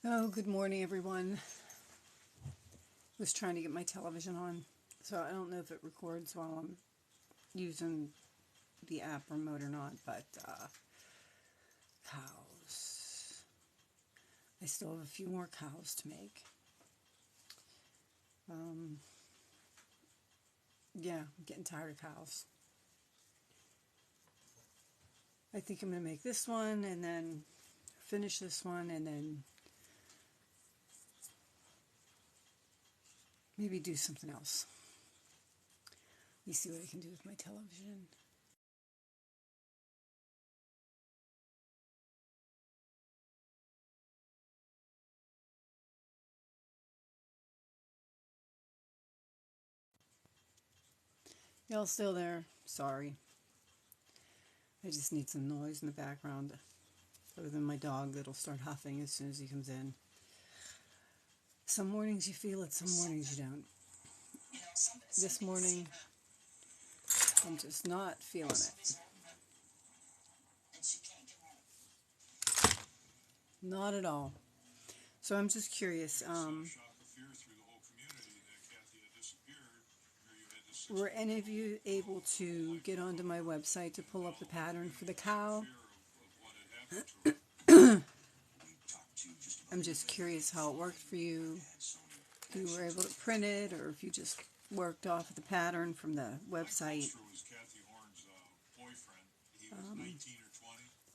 Oh, good morning, everyone. Was trying to get my television on, so I don't know if it records while I'm using the app remote or not, but cows. I still have a few more cows to make. Yeah, I'm getting tired of cows. I think I'm going to make this one and then finish this one and then maybe do something else. Let me see what I can do with my television. Y'all still there? Sorry. I just need some noise in the background other than my dog that'll start huffing as soon as he comes in. Some mornings you feel it, some mornings you don't. This morning, I'm just not feeling it. Not at all. So I'm just curious, were any of you able to get onto my website to pull up the pattern for the cow? I'm just curious how it worked for you. If you were able to print it, or if you just worked off the pattern from the website.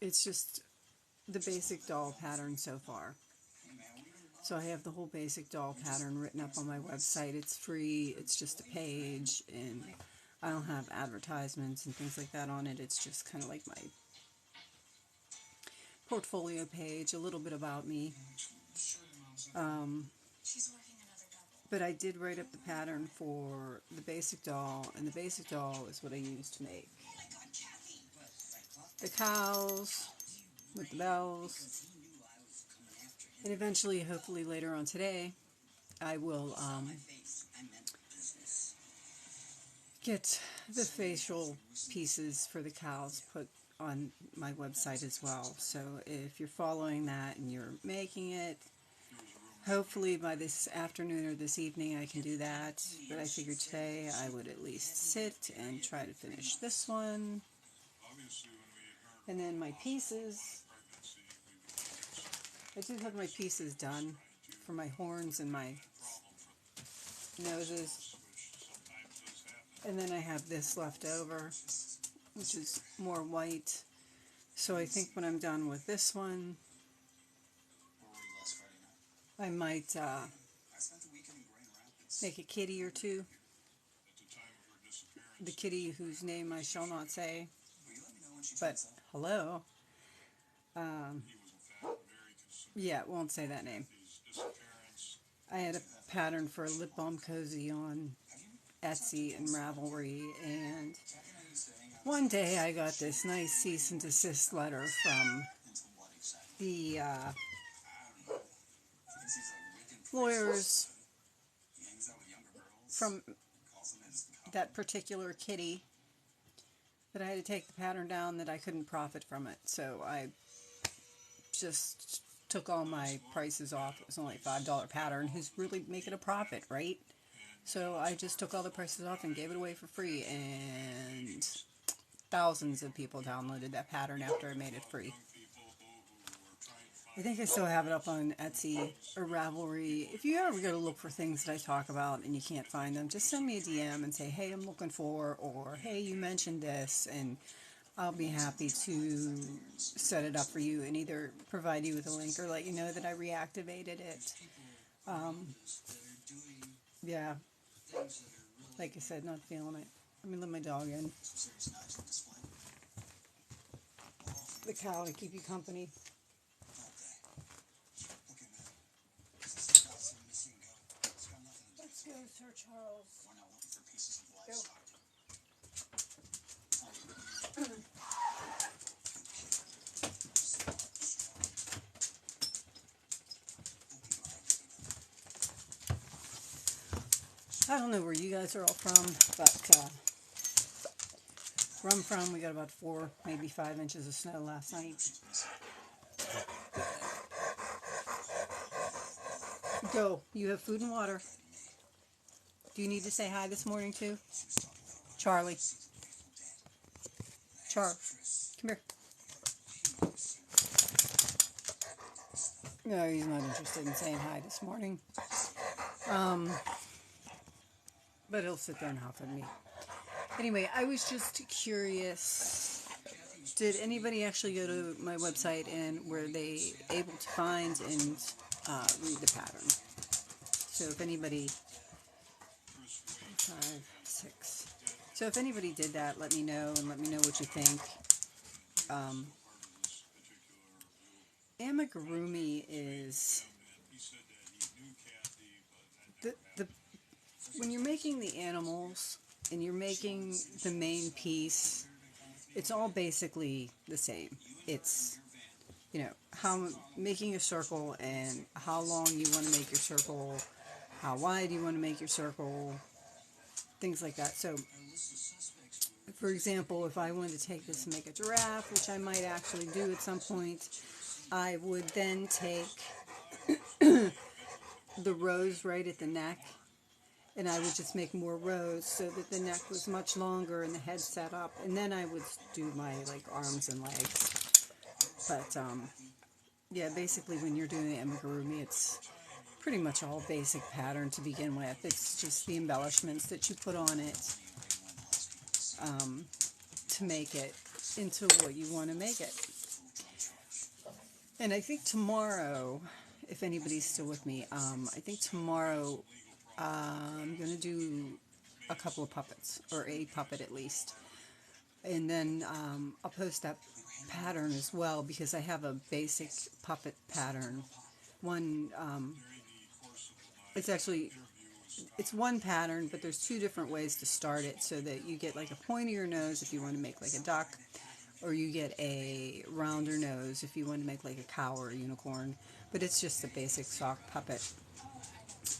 It's just the basic doll pattern so far. So I have the whole basic doll pattern written up on my website. It's free. It's just a page, and I don't have advertisements and things like that on it. It's just kind of like my portfolio page, a little bit about me. But I did write up the pattern for the basic doll, and the basic doll is what I used to make the cows with the bells. And eventually, hopefully later on today, I will get the facial pieces for the cows put on my website as well. So if you're following that and you're making it, hopefully by this afternoon or this evening I can do that. But I figured today I would at least sit and try to finish this one. And then my pieces, I do have my pieces done for my horns and my noses. And then I have this left over, which is more white. So I think when I'm done with this one, I might make a kitty or two. The kitty whose name I shall not say, but hello. Yeah, won't say that name. I had a pattern for a lip balm cozy on Etsy and Ravelry, and one day I got this nice cease and desist letter from the lawyers from that particular kitty that I had to take the pattern down, that I couldn't profit from it. So I just took all my prices off. It was only a $5 pattern. Who's really making a profit, right? So I just took all the prices off and gave it away for free, and thousands of people downloaded that pattern after I made it free. I think I still have it up on Etsy or Ravelry. If you ever go to look for things that I talk about and you can't find them, just send me a DM and say, hey, I'm looking for, or hey, you mentioned this, and I'll be happy to set it up for you and either provide you with a link or let you know that I reactivated it. Yeah, like I said, not feeling it. Let me let my dog in. The cow to keep you company. Let's go, Sir Charles. Go. I don't know where you guys are all from, but where I'm from, we got about 4, maybe 5 inches of snow last night. Go. You have food and water. Do you need to say hi this morning too? Charlie. Char. Come here. No, he's not interested in saying hi this morning. But he'll sit there and huff at me. Anyway, I was just curious. Did anybody actually go to my website and were they able to find and read the pattern? So if anybody, 5, 6. So if anybody did that, let me know and let me know what you think. Amigurumi is the when you're making the animals and you're making the main piece, it's all basically the same. It's, how making a circle and how long you want to make your circle, how wide you want to make your circle, things like that. So, for example, if I wanted to take this and make a giraffe, which I might actually do at some point, I would then take the rows right at the neck, and I would just make more rows so that the neck was much longer and the head set up, and then I would do my arms and legs. But yeah, basically when you're doing the amigurumi, it's pretty much all basic pattern to begin with. It's just the embellishments that you put on it to make it into what you want to make it. And I think tomorrow, if anybody's still with me, I think tomorrow I'm going to do a couple of puppets, or a puppet at least. And then I'll post that pattern as well, because I have a basic puppet pattern. It's one pattern, but there's 2 different ways to start it, so that you get like a pointier nose if you want to make like a duck, or you get a rounder nose if you want to make like a cow or a unicorn. But it's just a basic sock puppet.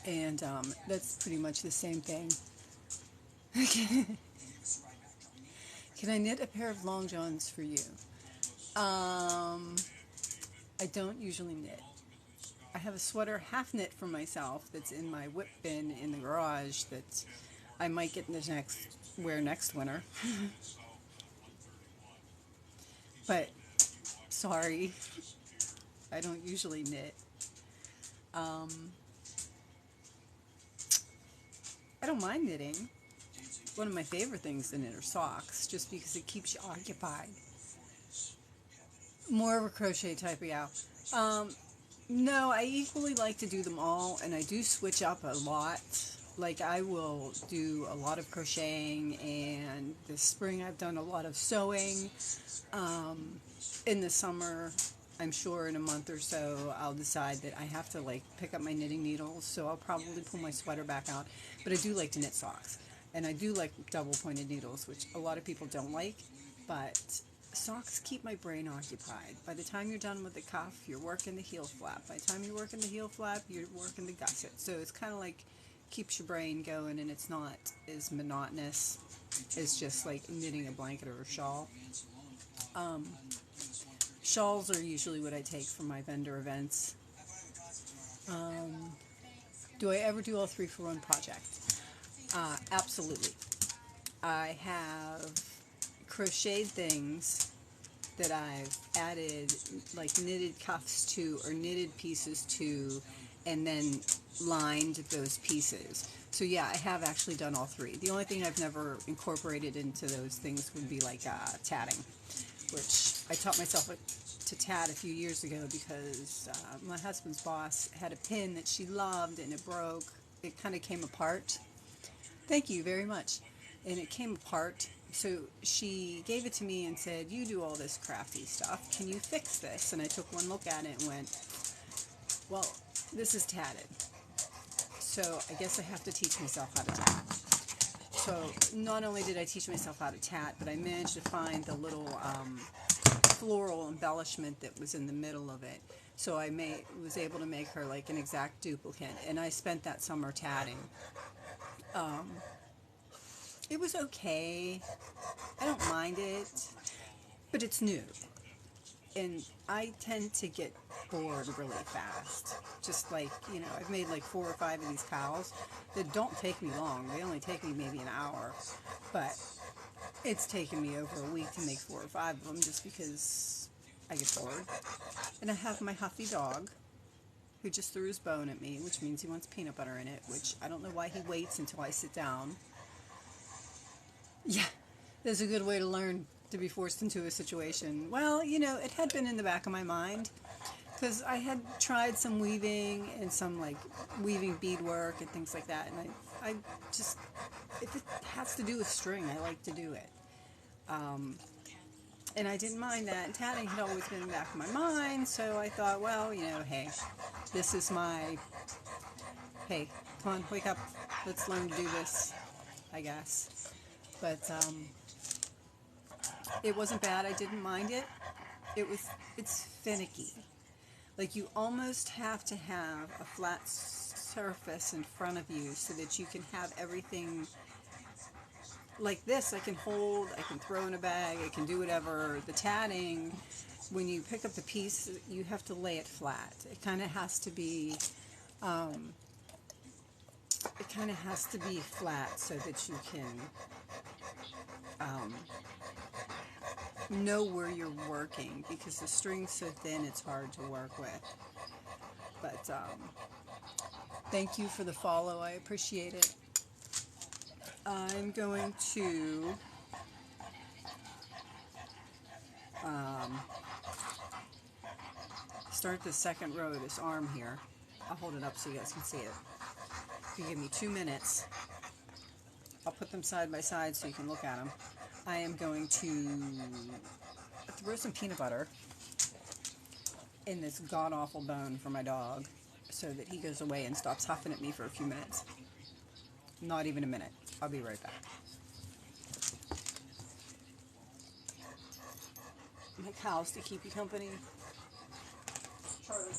And that's pretty much the same thing. Can I knit a pair of long johns for you? I don't usually knit. I have a sweater half knit for myself that's in my whip bin in the garage that I might get wear next winter. But sorry, I don't usually knit. I don't mind knitting. One of my favorite things to knit are socks, just because it keeps you occupied. More of a crochet type of gal. No, I equally like to do them all, and I do switch up a lot. Like, I will do a lot of crocheting, and this spring I've done a lot of sewing. In the summer, I'm sure in a month or so, I'll decide that I have to, pick up my knitting needles, so I'll probably pull my sweater back out. But I do like to knit socks, and I do like double-pointed needles, which a lot of people don't like, but socks keep my brain occupied. By the time you're done with the cuff, you're working the heel flap. By the time you're working the heel flap, you're working the gusset. So it's kind of like keeps your brain going, and it's not as monotonous as just like knitting a blanket or a shawl. Shawls are usually what I take from my vendor events. Do I ever do all 3 for one project? Absolutely. I have crocheted things that I've added like knitted cuffs to or knitted pieces to, and then lined those pieces. So yeah, I have actually done all 3. The only thing I've never incorporated into those things would be like tatting, which I taught myself to tat a few years ago because my husband's boss had a pin that she loved and it broke. It kind of came apart. Thank you very much. And it came apart. So she gave it to me and said, "You do all this crafty stuff. Can you fix this?" And I took one look at it and went, "Well, this is tatted. So I guess I have to teach myself how to tat." So not only did I teach myself how to tat, but I managed to find the little floral embellishment that was in the middle of it. So I was able to make her like an exact duplicate. And I spent that summer tatting. It was okay. I don't mind it, but it's new. And I tend to get bored really fast. Just like, I've made like 4 or 5 of these cows that don't take me long. They only take me maybe an hour. But it's taken me over a week to make 4 or 5 of them just because I get bored. And I have my huffy dog who just threw his bone at me, which means he wants peanut butter in it, which I don't know why he waits until I sit down. Yeah, there's a good way to learn to be forced into a situation. Well, it had been in the back of my mind because I had tried some weaving and some like weaving beadwork and things like that, and I just, if it has to do with string, I like to do it. And I didn't mind that. And tatting had always been in the back of my mind, so I thought, well, hey, this is my, hey, come on, wake up, let's learn to do this, I guess. But it wasn't bad. I didn't mind it. It's finicky. Like, you almost have to have a flat surface in front of you so that you can have everything like this. I can hold, I can throw in a bag, I can do whatever. The tatting, when you pick up the piece, you have to lay it flat. It kind of has to be flat so that you can know where you're working, because the string's so thin it's hard to work with. But thank you for the follow, I appreciate it. I'm going to start the second row of this arm here. I'll hold it up so you guys can see it. If you give me 2 minutes, I'll put them side by side so you can look at them. I am going to throw some peanut butter in this god-awful bone for my dog so that he goes away and stops huffing at me for a few minutes. Not even a minute. I'll be right back. My cows to keep you company. Charlie.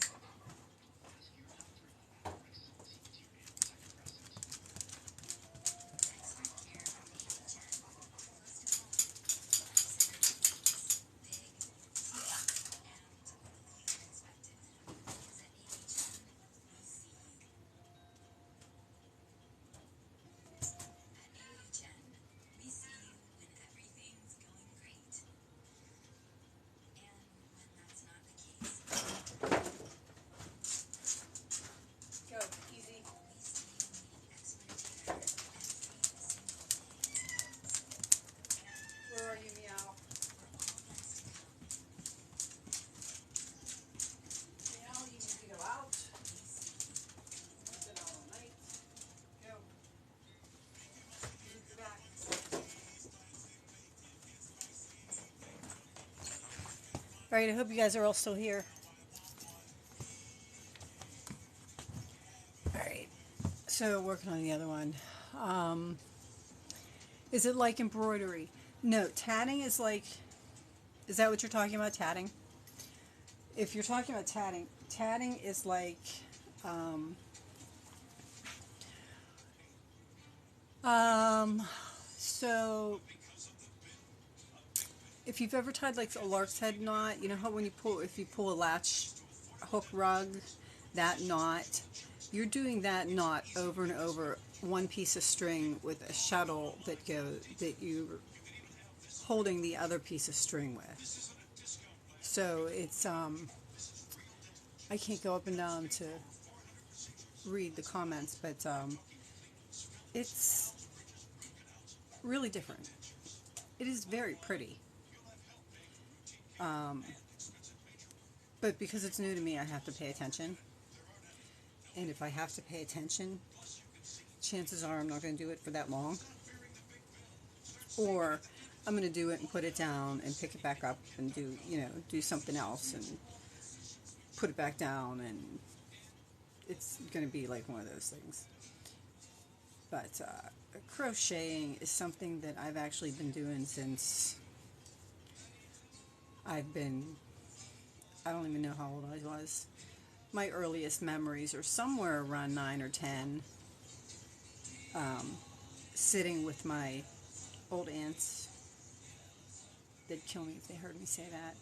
Alright, I hope you guys are all still here. Alright, so working on the other one. Is it like embroidery? No, tatting is like, is that what you're talking about, tatting? If you're talking about tatting, tatting is like, so if you've ever tied like a lark's head knot, you know how when if you pull a latch hook rug, that knot, you're doing that knot over and over one piece of string with a shuttle that you're holding the other piece of string with. So it's I can't go up and down to read the comments, but it's really different. It is very pretty. But because it's new to me, I have to pay attention. And if I have to pay attention, chances are I'm not going to do it for that long. Or I'm going to do it and put it down and pick it back up and do something else and put it back down, and it's going to be like one of those things. But crocheting is something that I've actually been doing since I don't even know how old I was. My earliest memories are somewhere around 9 or 10, sitting with my old aunts. They'd kill me if they heard me say that.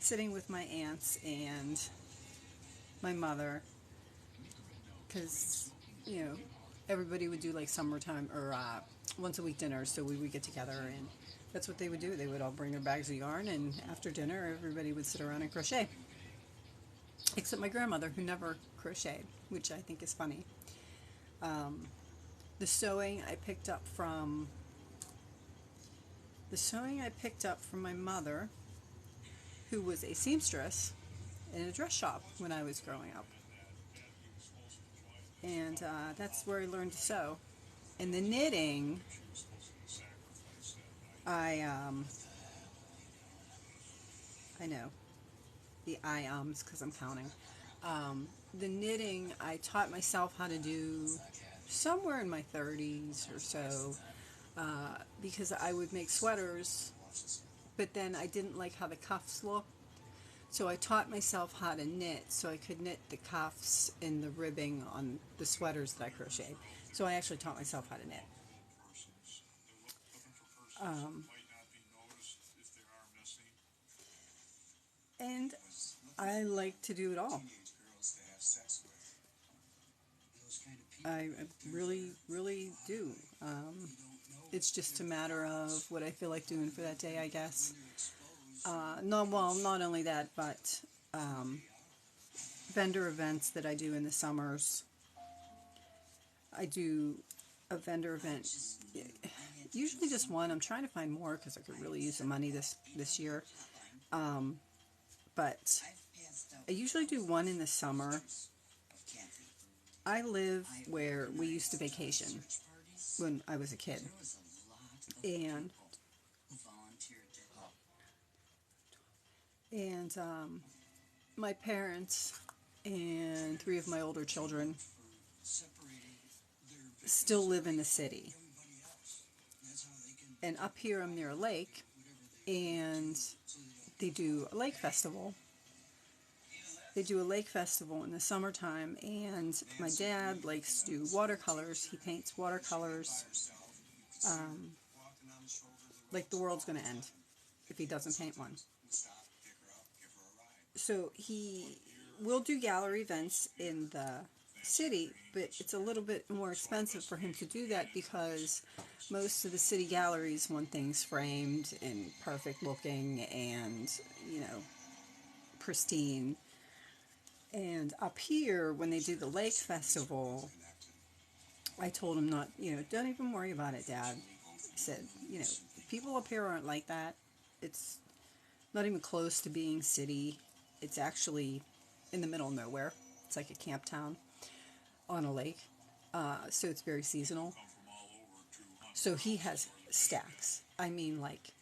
sitting with my aunts and my mother, because, you know, everybody would do like summertime or once a week dinners, so we would get together and that's what they would do. They would all bring their bags of yarn, and after dinner, everybody would sit around and crochet. Except my grandmother, who never crocheted, which I think is funny. Um, the sewing I picked up from my mother, who was a seamstress in a dress shop when I was growing up, and that's where I learned to sew. And the knitting, I I know the because I'm counting. The knitting I taught myself how to do somewhere in my 30s or so, because I would make sweaters, but then I didn't like how the cuffs looked. So I taught myself how to knit so I could knit the cuffs and the ribbing on the sweaters that I crocheted. So I actually taught myself how to knit. Um, and I like to do it all. I really, really do. It's just a matter of what I feel like doing for that day, I guess. No, well, not only that, but um, vendor events that I do in the summers. I do a vendor event, usually just one. I'm trying to find more because I could really use the money this year. Um, but I usually do one in the summer. I live where we used to vacation when I was a kid, and my parents and three of my older children still live in the city. And up here I'm near a lake, and they do a lake festival. They do a lake festival in the summertime, and my dad likes to do watercolors. He paints watercolors like the world's going to end if he doesn't paint one. So he will do gallery events in the city, but it's a little bit more expensive for him to do that because most of the city galleries want things framed and perfect looking and, you know, pristine. And up here, when they do the lake festival, I told him not, don't even worry about it, Dad. I said, people up here aren't like that. It's not even close to being city. It's actually in the middle of nowhere. It's like a camp town on a lake. So it's very seasonal. So he has stacks. I mean, like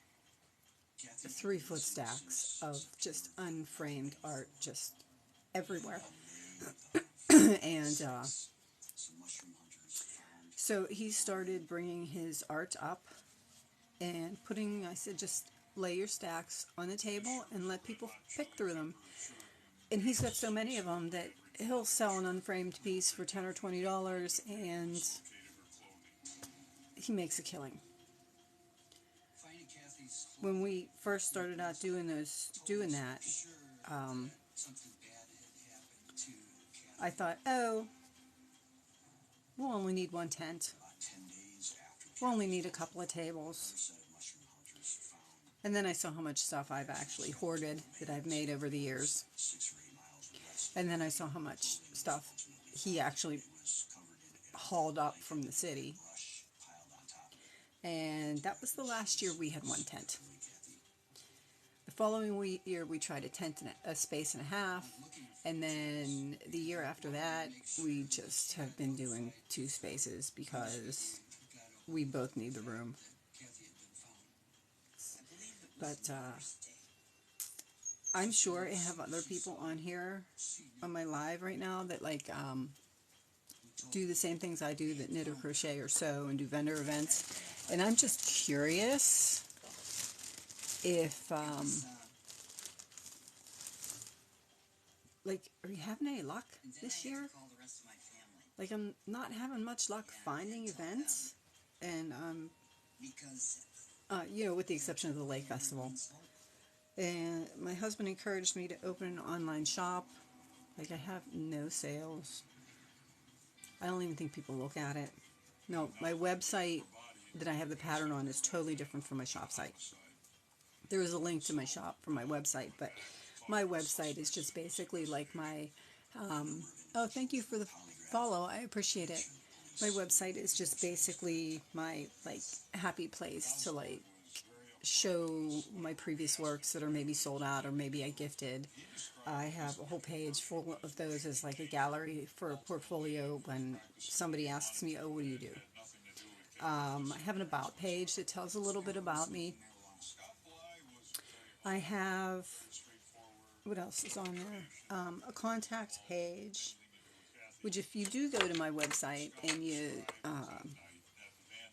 3-foot stacks of just unframed art just everywhere. And so he started bringing his art up and I said, just lay your stacks on the table and let people pick through them. And he's got so many of them that he'll sell an unframed piece for $10 or $20, and he makes a killing. When we first started out doing that, I thought, oh, we'll only need one tent. We'll only need a couple of tables. And then I saw how much stuff I've actually hoarded that I've made over the years. And then I saw how much stuff he actually hauled up from the city. And that was the last year we had one tent. The following year we tried a tent and a space and a half. And then the year after that, we just have been doing 2 spaces because we both need the room. But I'm sure I have other people on here on my live right now that do the same things I do, that knit or crochet or sew and do vendor events. And I'm just curious if are you having any luck this year? I'm not having much luck finding events, and with the exception of the lake festival. And my husband encouraged me to open an online shop. Like, I have no sales. I don't even think people look at it. No, my website that I have the pattern on is totally different from my shop site. There is a link to my shop from my website, but my website is just basically like my, oh, thank you for the follow. I appreciate it. My website is just basically my, like, happy place to, like, show my previous works that are maybe sold out or maybe I gifted. I have a whole page full of those as like a gallery for a portfolio when somebody asks me, oh, what do you do? I have an about page that tells a little bit about me. I have, what else is on there? A contact page, which if you do go to my website and you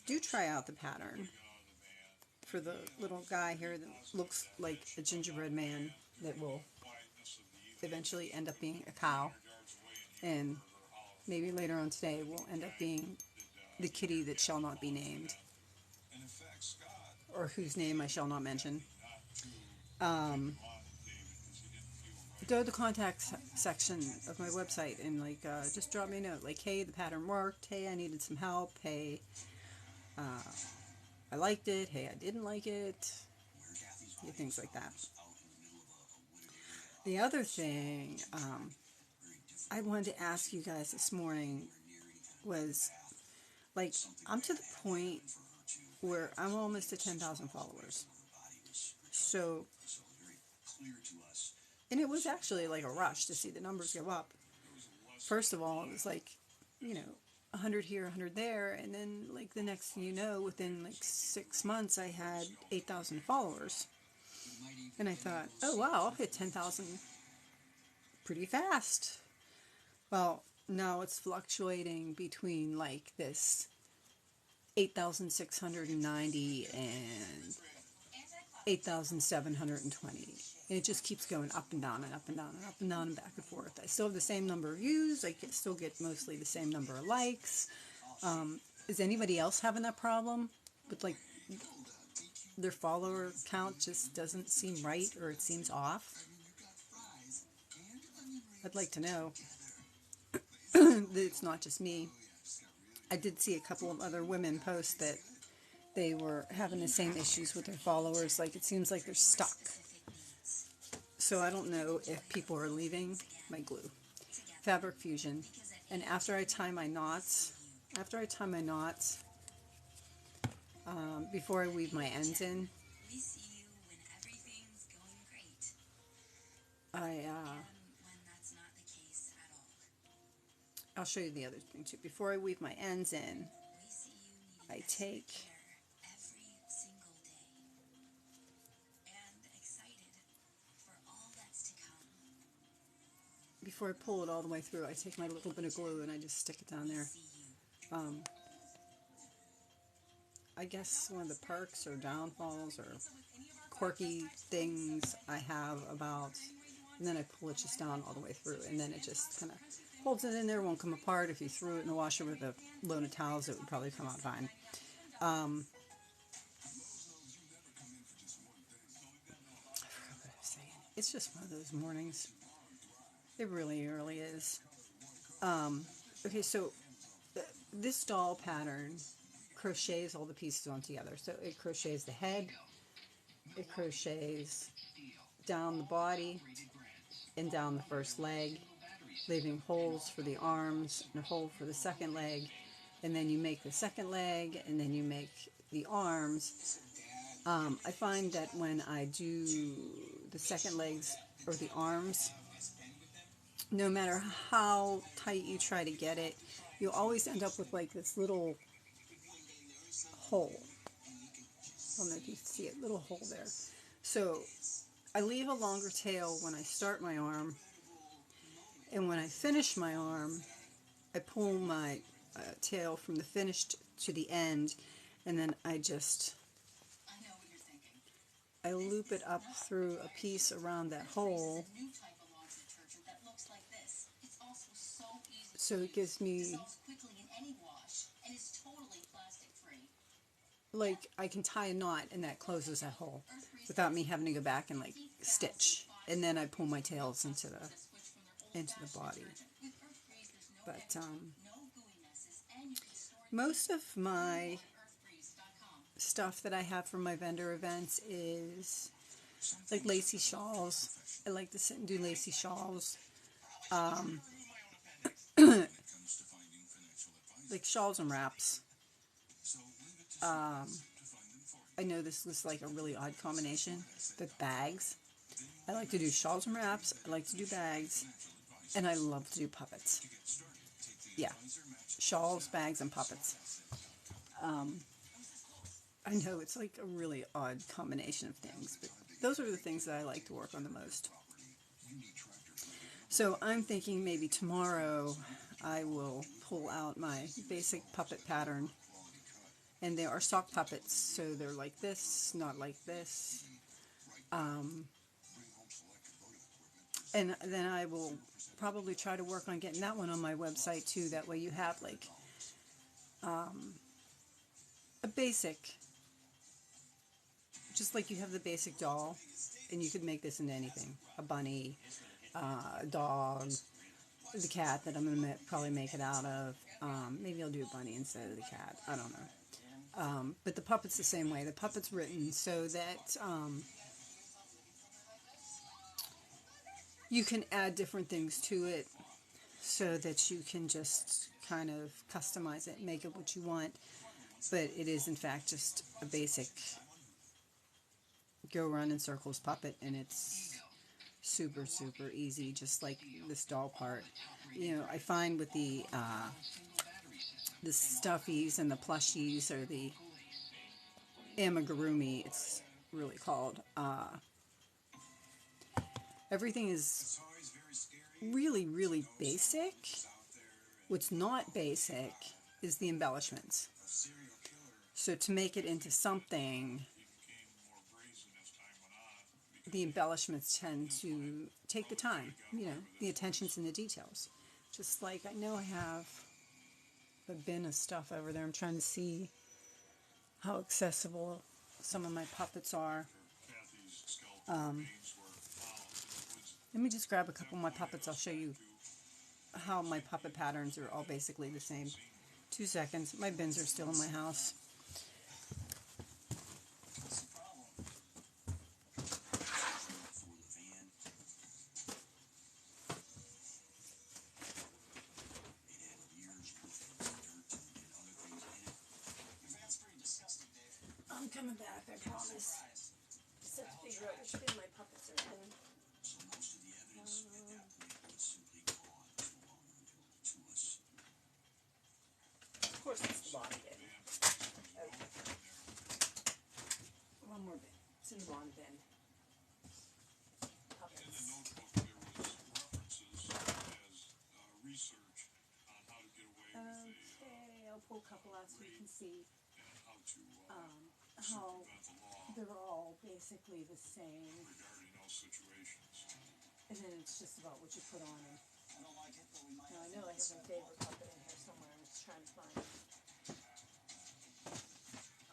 do try out the pattern for the little guy here that looks like a gingerbread man that will eventually end up being a cow, and maybe later on today will end up being the kitty that shall not be named, or whose name I shall not mention. Go to the contact section of my website and just drop me a note like, hey, the pattern worked, hey, I needed some help, hey, I liked it, hey, I didn't like it, things like that. The other thing I wanted to ask you guys this morning was, like, I'm to the point where I'm almost at 10,000 followers. So, and it was actually like a rush to see the numbers go up. First of all, it was like, 100 here, 100 there, and then, like, the next thing you know, within like 6 months, I had 8,000 followers. And I thought, oh wow, I'll hit 10,000 pretty fast. Well, now it's fluctuating between like this 8,690 and 8,720. And it just keeps going up and down and up and down and up and down and back and forth. I still have the same number of views. I can still get mostly the same number of likes. Is anybody else having that problem with, like, their follower count just doesn't seem right, or it seems off? I'd like to know that it's not just me. I did see a couple of other women post that they were having the same issues with their followers. Like, it seems like they're stuck. So I don't know if people are leaving my glue. Fabric Fusion. And after I tie my knots, before I weave my ends in, I'll show you the other thing too. Before I weave my ends in, I take before I pull it all the way through, I take my little bit of glue and I just stick it down there. I guess one of the perks or downfalls or quirky things I have about, and then I pull it just down all the way through, and then it just kind of holds it in there, won't come apart. If you threw it in the washer with a load of towels, it would probably come out fine. I forgot what I was saying. It's just one of those mornings. It really, really is. Okay, so this doll pattern crochets all the pieces on together. So it crochets the head, it crochets down the body and down the first leg, leaving holes for the arms and a hole for the second leg, and then you make the second leg, and then you make the arms. I find that when I do the second legs or the arms, no matter how tight you try to get it, you'll always end up with like this little hole. I don't know if you see it, little hole there. So I leave a longer tail when I start my arm, and when I finish my arm, I pull my tail from the finished to the end, and then I loop it up through a piece around that hole, so it gives me, like, I can tie a knot and that closes that hole without me having to go back and like stitch, and then I pull my tails into the body. But most of my stuff that I have for my vendor events is like lacy shawls. I like to sit and do lacy shawls. Like shawls and wraps. I know this was like a really odd combination, but bags. I like to do shawls and wraps. I like to do bags, and I love to do puppets. Yeah, shawls, bags, and puppets. I know it's like a really odd combination of things, but those are the things that I like to work on the most. So I'm thinking maybe tomorrow I will pull out my basic puppet pattern. And they are sock puppets, so they're like this, not like this. And then I will probably try to work on getting that one on my website too. That way you have like a basic, just like you have the basic doll, and you could make this into anything. A bunny, a dog, the cat that I'm going to probably make it out of. Maybe I'll do a bunny instead of the cat. I don't know. But the puppet's the same way. The puppet's written so that you can add different things to it so that you can just kind of customize it, make it what you want. But it is, in fact, just a basic go run in circles puppet, and it's super, super easy, just like this doll part. You know, I find with the stuffies and the plushies, or the amigurumi, it's really called, everything is really, really basic. What's not basic is the embellishments. So to make it into something, the embellishments tend to take the time, you know, the attention's in the details. Just like I know I have a bin of stuff over there. I'm trying to see how accessible some of my puppets are. Let me just grab a couple of my puppets. I'll show you how my puppet patterns are all basically the same. 2 seconds. My bins are still in my house. I'm coming back, I promise. Just have to figure out which bin my puppets are in. Of course, it's the bottom bin. Okay. One more bin. It's in the bottom bin. Puppets. Okay, I'll pull a couple out so you can see how they're all basically the same. And then it's just about what you put on them. Now, I know I have my favorite puppet in here somewhere. I'm just trying to find it.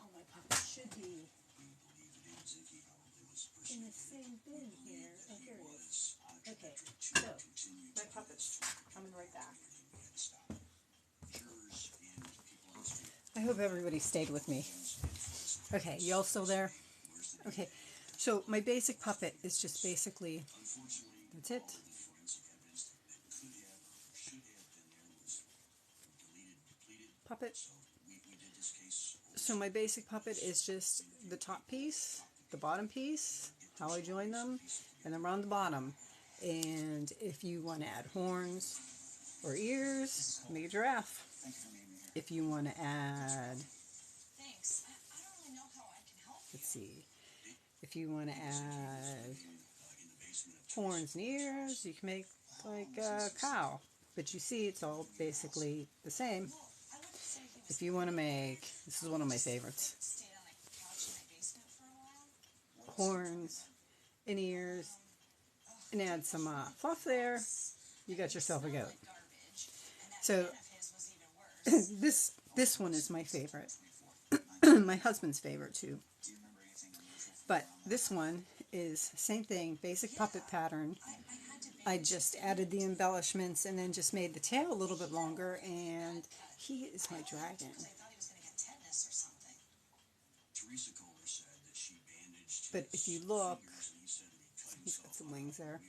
Oh, my puppet should be in the same bin here. Oh, here it is. Okay, so my puppet's coming right back. I hope everybody stayed with me. Okay, you all still there? Okay, so my basic puppet is just basically, that's it. Puppet. So my basic puppet is just the top piece, the bottom piece, how I join them, and then around the bottom. And if you want to add horns or ears, make a giraffe. If you want to add, let's see, if you want to add horns and ears, you can make like a cow. But you see, it's all basically the same. If you want to make, this is one of my favorites, horns and ears, and add some fluff there, you got yourself a goat. So this one is my favorite. My husband's favorite too. But this one is same thing, basic puppet pattern. I just added the embellishments and then just made the tail a little bit longer, and he is my dragon. But if you look, he's got some wings there.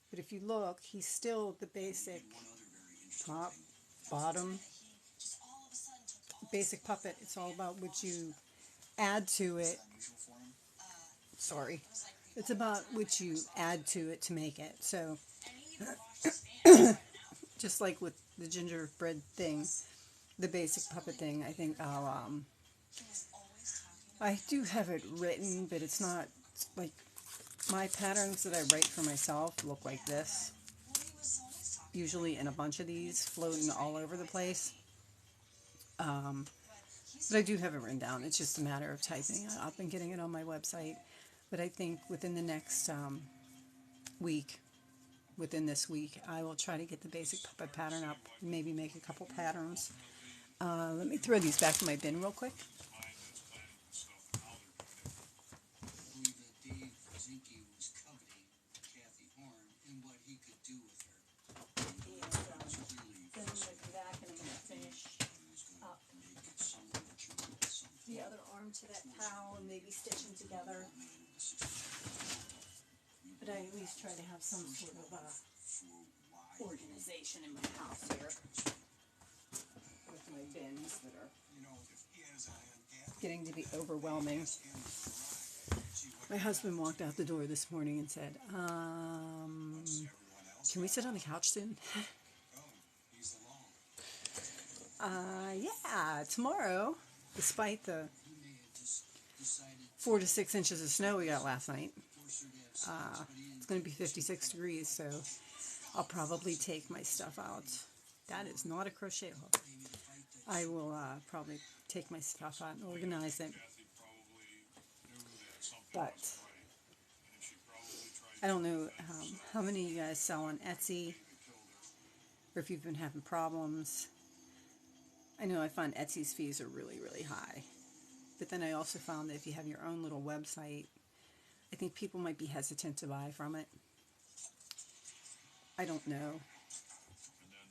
But if you look, he's still the basic top, bottom, basic puppet. It's all about what you add to it. Sorry. It's about what you add to it to make it. So, just like with the gingerbread thing, the basic puppet thing, I think I do have it written, but it's not like my patterns that I write for myself look like this. Usually in a bunch of these floating all over the place. But I do have it written down. It's just a matter of typing. I've been getting it on my website. But I think within the next week, within this week, I will try to get the basic puppet pattern up. Maybe make a couple patterns. Let me throw these back in my bin real quick. The other arm to that cowl and maybe stitch them together. But I at least try to have some sort of organization in my house here with my bins that are getting to be overwhelming. My husband walked out the door this morning and said, can we sit on the couch soon? Yeah, tomorrow. Despite the 4 to 6 inches of snow we got last night, it's going to be 56 degrees, so I'll probably take my stuff out. That is not a crochet hook. I will probably take my stuff out and organize it. But I don't know how many of you guys sell on Etsy, or if you've been having problems. I know I find Etsy's fees are really, really high. But then I also found that if you have your own little website, I think people might be hesitant to buy from it. I don't know.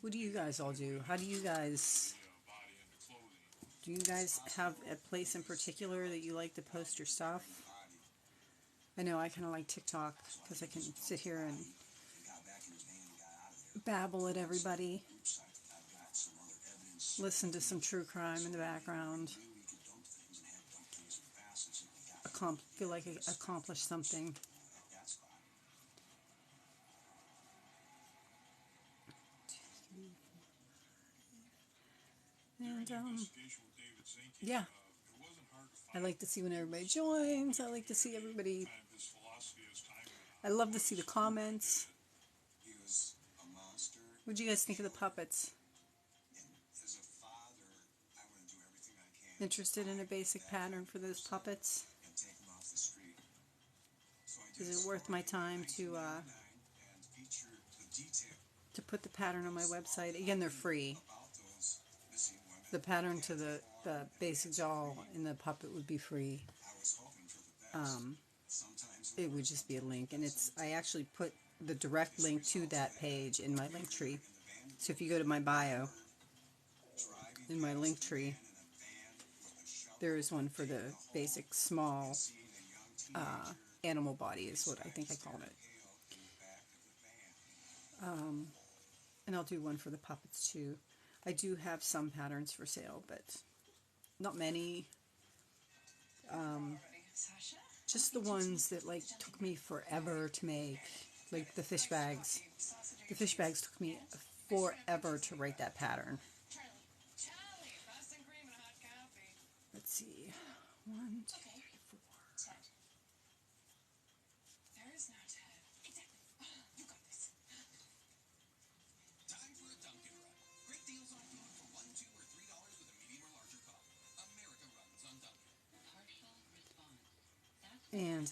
What do you guys all do? How do you guys have a place in particular that you like to post your stuff? I know I kind of like TikTok because I can sit here and babble at everybody. Listen to some true crime in the background. Feel like I accomplished something. And yeah, I like to see when everybody joins. I like to see everybody. I love to see the comments. What do you guys think of the puppets? Interested in a basic pattern for those puppets? Is it worth my time to put the pattern on my website? Again, they're free. The pattern to the basic doll and the puppet would be free. It would just be a link, and I actually put the direct link to that page in my link tree. So if you go to my bio, in my link tree, there is one for the basic small animal body is what I think I called it. And I'll do one for the puppets too. I do have some patterns for sale, but not many. Just the ones that took me forever to make, like the fish bags. The fish bags took me forever to write that pattern. Let's see. 1, 2, 3, 4. And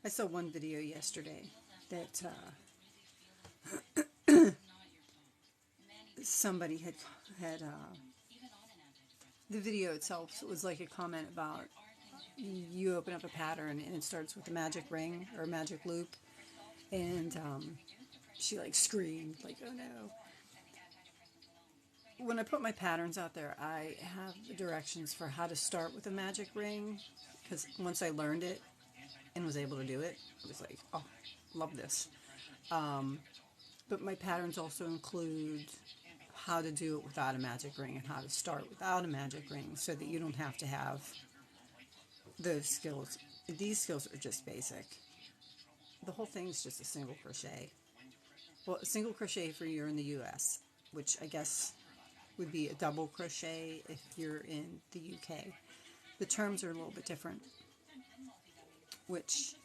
I saw one video yesterday that somebody had the video itself was like a comment about you open up a pattern and it starts with a magic ring or a magic loop, and she like screamed like, "Oh no!" When I put my patterns out there, I have the directions for how to start with a magic ring, because once I learned it and was able to do it, I was like, "Oh, love this." But my patterns also include how to do it without a magic ring and how to start without a magic ring, so that you don't have to have those skills. These skills are just basic. The whole thing's just a single crochet. Well, a single crochet for you're in the US, which I guess would be a double crochet if you're in the UK. The terms are a little bit different, which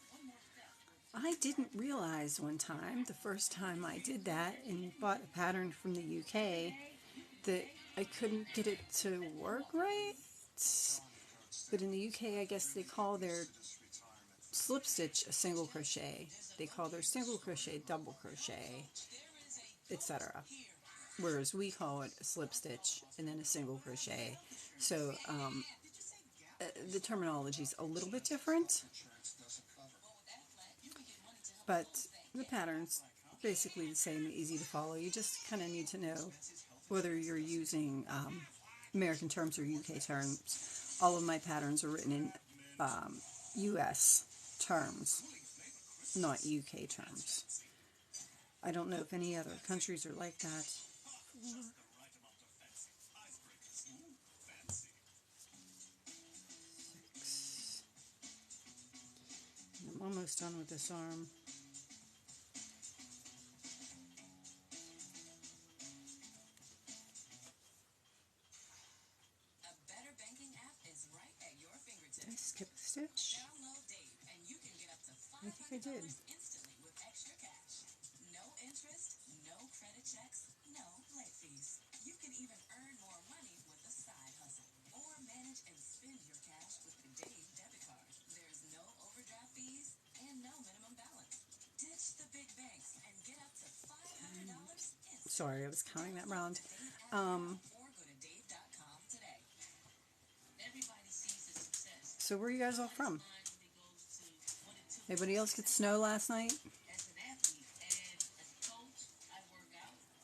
I didn't realize one time, the first time I did that and bought a pattern from the UK, that I couldn't get it to work right. But in the UK, I guess they call their slip stitch a single crochet. They call their single crochet double crochet, etc. Whereas we call it a slip stitch and then a single crochet. So the terminology is a little bit different, but the pattern's basically the same and easy to follow. You just kind of need to know whether you're using American terms or UK terms. All of my patterns are written in US terms, not UK terms. I don't know if any other countries are like that. I'm almost done with this arm. Did I skip a stitch? I think I did. Sorry, I was counting that round. So where are you guys all from? Anybody else get snow last night?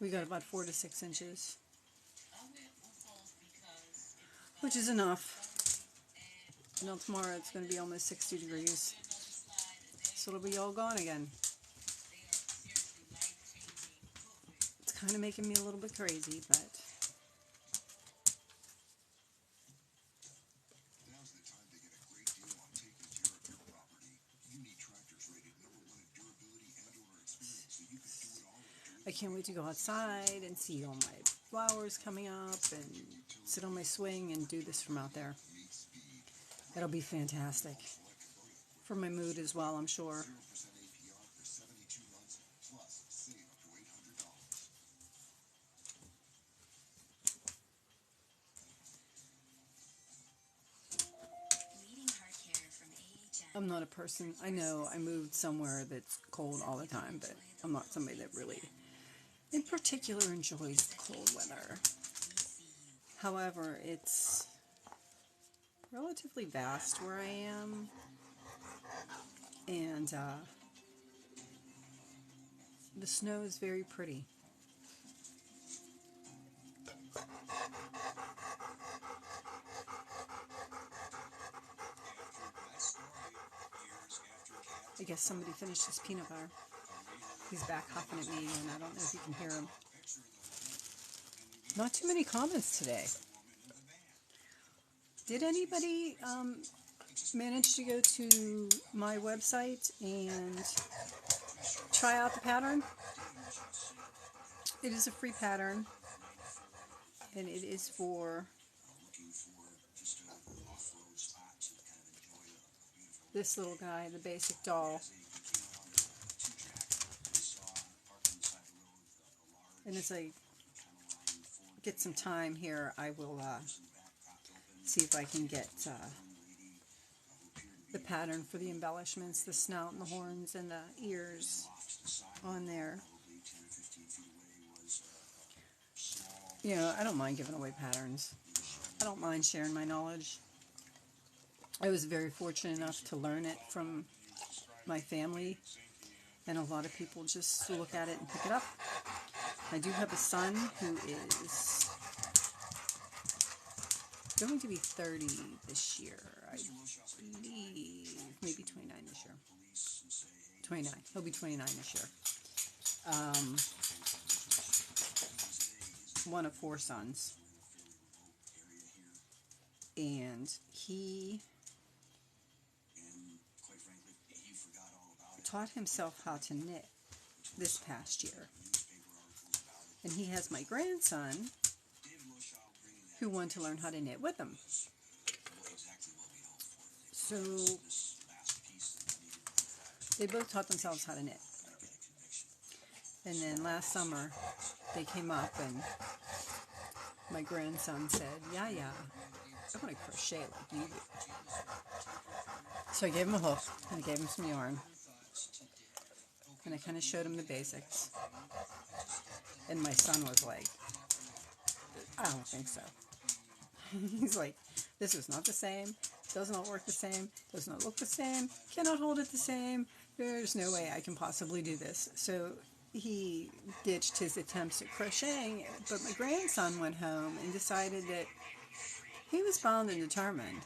We got about 4 to 6 inches, which is enough. Now tomorrow it's going to be almost 60 degrees, so it'll be all gone again. It's kind of making me a little bit crazy, but I can't wait to go outside and see all my flowers coming up and sit on my swing and do this from out there. It'll be fantastic. For my mood as well, I'm sure. I'm not a person, I know I moved somewhere that's cold all the time, but I'm not somebody that really, in particular, enjoys the cold weather. However, it's relatively vast where I am, and the snow is very pretty. I guess somebody finished his peanut butter. He's back huffing at me, and I don't know if you can hear him. Not too many comments today. Did anybody manage to go to my website and try out the pattern? It is a free pattern, and it is for this little guy, the basic doll. And as I get some time here, I will see if I can get the pattern for the embellishments, the snout and the horns and the ears on there. You know, I don't mind giving away patterns. I don't mind sharing my knowledge. I was very fortunate enough to learn it from my family, and a lot of people just look at it and pick it up. I do have a son who is going to be 30 this year, I believe, maybe 29 this year. 29. He'll be 29 this year. One of 4 sons. And he taught himself how to knit this past year. And he has my grandson who wanted to learn how to knit with him. So they both taught themselves how to knit. And then last summer they came up and my grandson said, yeah, I want to crochet like you do. So I gave him a hook and I gave him some yarn. And I kind of showed him the basics. And my son was like, I don't think so. He's like, this is not the same, does not work the same, does not look the same, cannot hold it the same, there's no way I can possibly do this. So he ditched his attempts at crocheting, but my grandson went home and decided that he was bound and determined.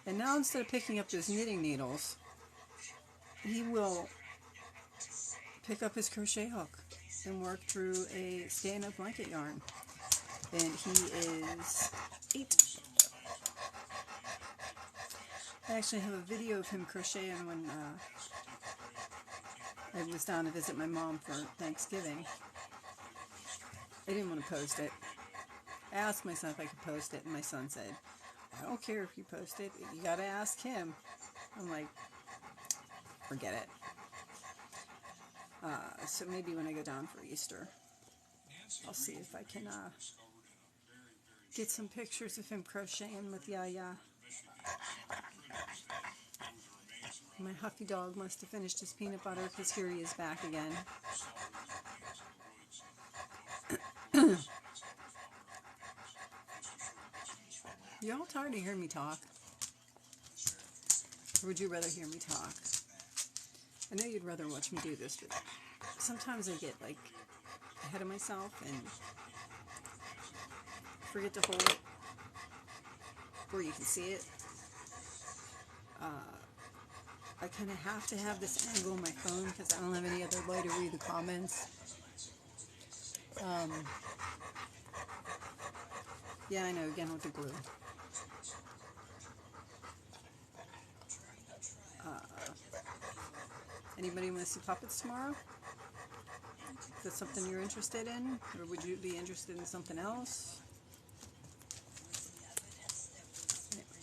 And now instead of picking up those knitting needles, he will pick up his crochet hook and work through a stand-up blanket yarn. And he is 8. I actually have a video of him crocheting when I was down to visit my mom for Thanksgiving. I didn't want to post it. I asked my son if I could post it, and my son said, I don't care if you post it, you gotta ask him. I'm like, forget it. So maybe when I go down for Easter, I'll see if I can get some pictures of him crocheting with Yaya. My Huffy dog must have finished his peanut butter because here he is back again. You all tired of hearing me talk? Or would you rather hear me talk? I know you'd rather watch me do this, but sometimes I get like ahead of myself and forget to hold it where you can see it. I kind of have to have this angle on my phone because I don't have any other way to read the comments. Yeah, I know, again with the glue. Anybody want to see puppets tomorrow? Is that something you're interested in? Or would you be interested in something else?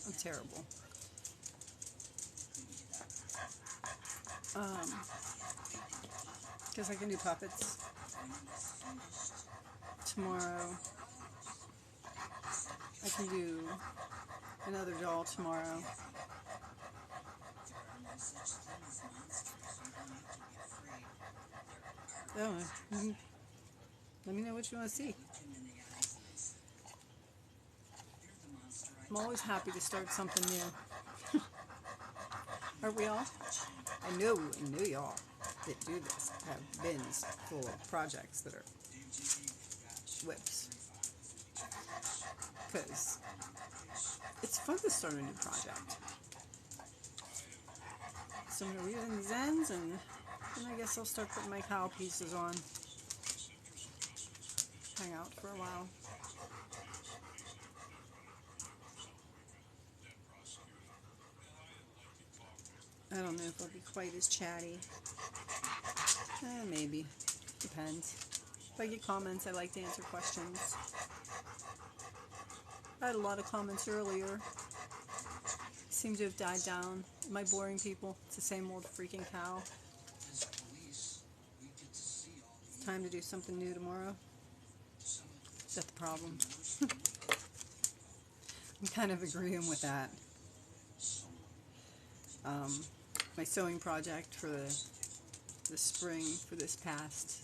I'm terrible. Because I can do puppets tomorrow. I can do another doll tomorrow. Oh, let me know what you want to see. I'm always happy to start something new. Aren't we all? I know y'all that do this have bins full of projects that are whips. Because it's fun to start a new project. So I'm going to leave it in these ends, and then I guess I'll start putting my cowl pieces on. Hang out for a while. I don't know if I'll be quite as chatty. Maybe. Depends. If I get comments, I like to answer questions. I had a lot of comments earlier. Seem to have died down. Am I boring people? It's the same old freaking cow. It's time to do something new tomorrow. Is that the problem? I'm kind of agreeing with that. My sewing project for the spring for this past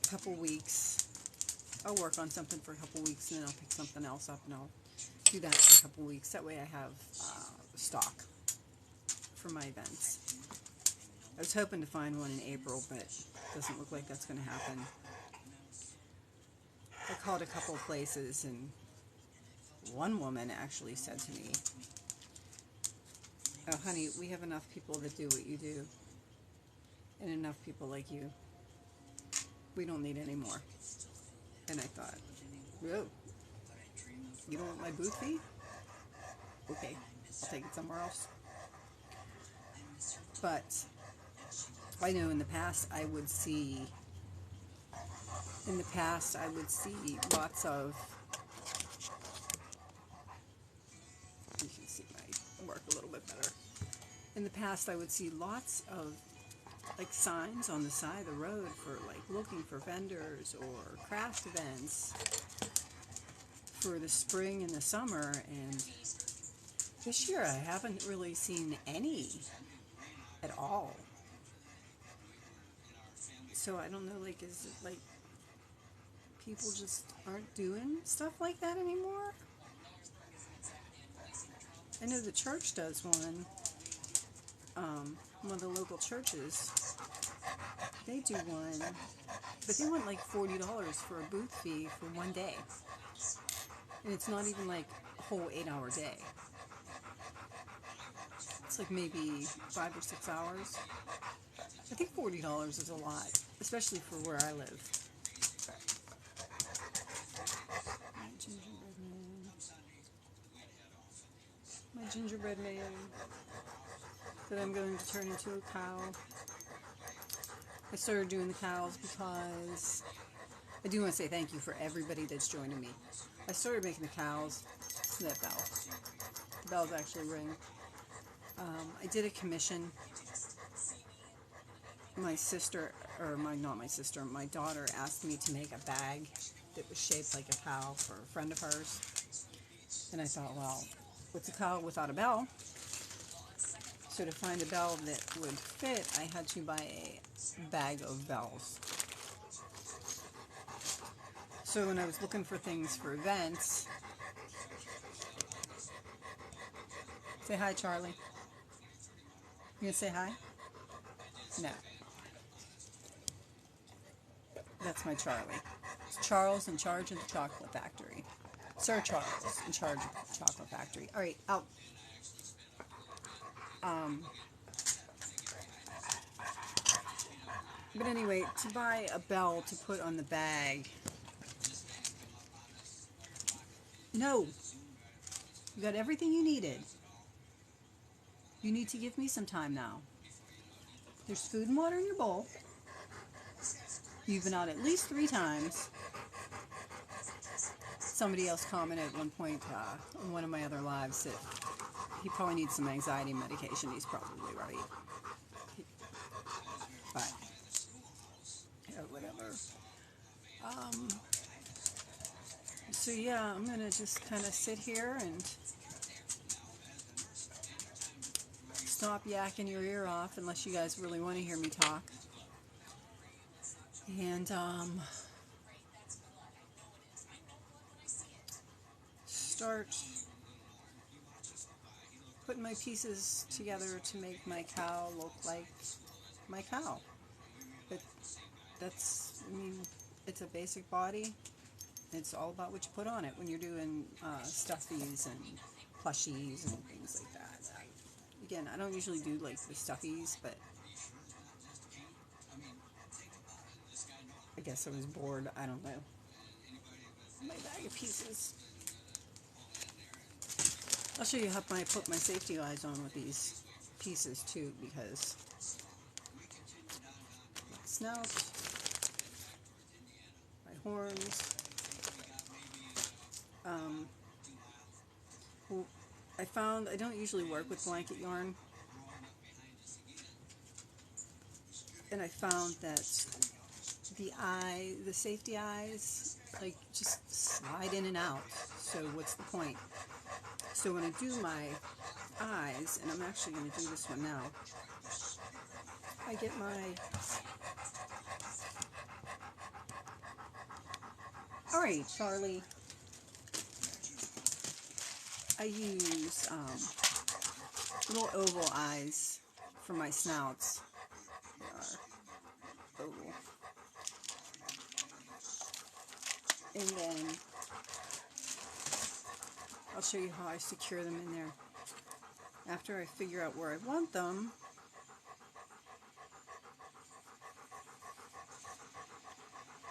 couple weeks. I'll work on something for a couple weeks and then I'll pick something else up and I'll do that for a couple weeks. That way I have stock for my events. I was hoping to find one in April, but it doesn't look like that's going to happen. I called a couple of places, and one woman actually said to me, "Oh, honey, we have enough people that do what you do, and enough people like you. We don't need any more." And I thought, whoa, you don't want my booth fee? Okay, I'll take it somewhere else. But I know in the past I would see lots of, you can see my work a little bit better. In the past I would see lots of like signs on the side of the road for like looking for vendors or craft events for the spring and the summer, and this year I haven't really seen any at all. So I don't know, like, is it like people just aren't doing stuff like that anymore? I know the church does one. One of the local churches, they do one, but they want like $40 for a booth fee for one day. And it's not even like a whole 8-hour day. It's like maybe 5 or 6 hours. I think $40 is a lot, especially for where I live. My gingerbread man that I'm going to turn into a cow. I started doing the cows because I do want to say thank you for everybody that's joining me. I started making the cows. Listen to that bell. The bells actually ring. I did a commission. My daughter asked me to make a bag that was shaped like a cow for a friend of hers. And I thought, well, what's a cow without a bell? So to find a bell that would fit, I had to buy a bag of bells. So when I was looking for things for events, say hi, Charlie. You gonna say hi? No. That's my Charlie. It's Charles in charge of the chocolate factory. Sir Charles in charge of the chocolate factory. All right, out. But anyway, to buy a bell to put on the bag. No. You got everything you needed. You need to give me some time now. There's food and water in your bowl. You've been out at least 3 times. Somebody else commented at one point on one of my other lives that he probably needs some anxiety medication. He's probably right. But, yeah, whatever. So yeah, I'm going to just kind of sit here and stop yakking your ear off unless you guys really want to hear me talk. And start putting my pieces together to make my cow look like my cow. But that's, I mean, it's a basic body. It's all about what you put on it when you're doing stuffies and plushies and things like that. Again, I don't usually do like the stuffies, but I guess I was bored. I don't know. My bag of pieces. I'll show you how I put my safety eyes on with these pieces too, because my snout, my horns. Well, I found I don't usually work with blanket yarn, and I found that the safety eyes, like, just slide in and out. So what's the point? So when I do my eyes, and I'm actually going to do this one now, I get my, all right, Charlie. I use little oval eyes for my snouts. They are oval. And then I'll show you how I secure them in there. After I figure out where I want them,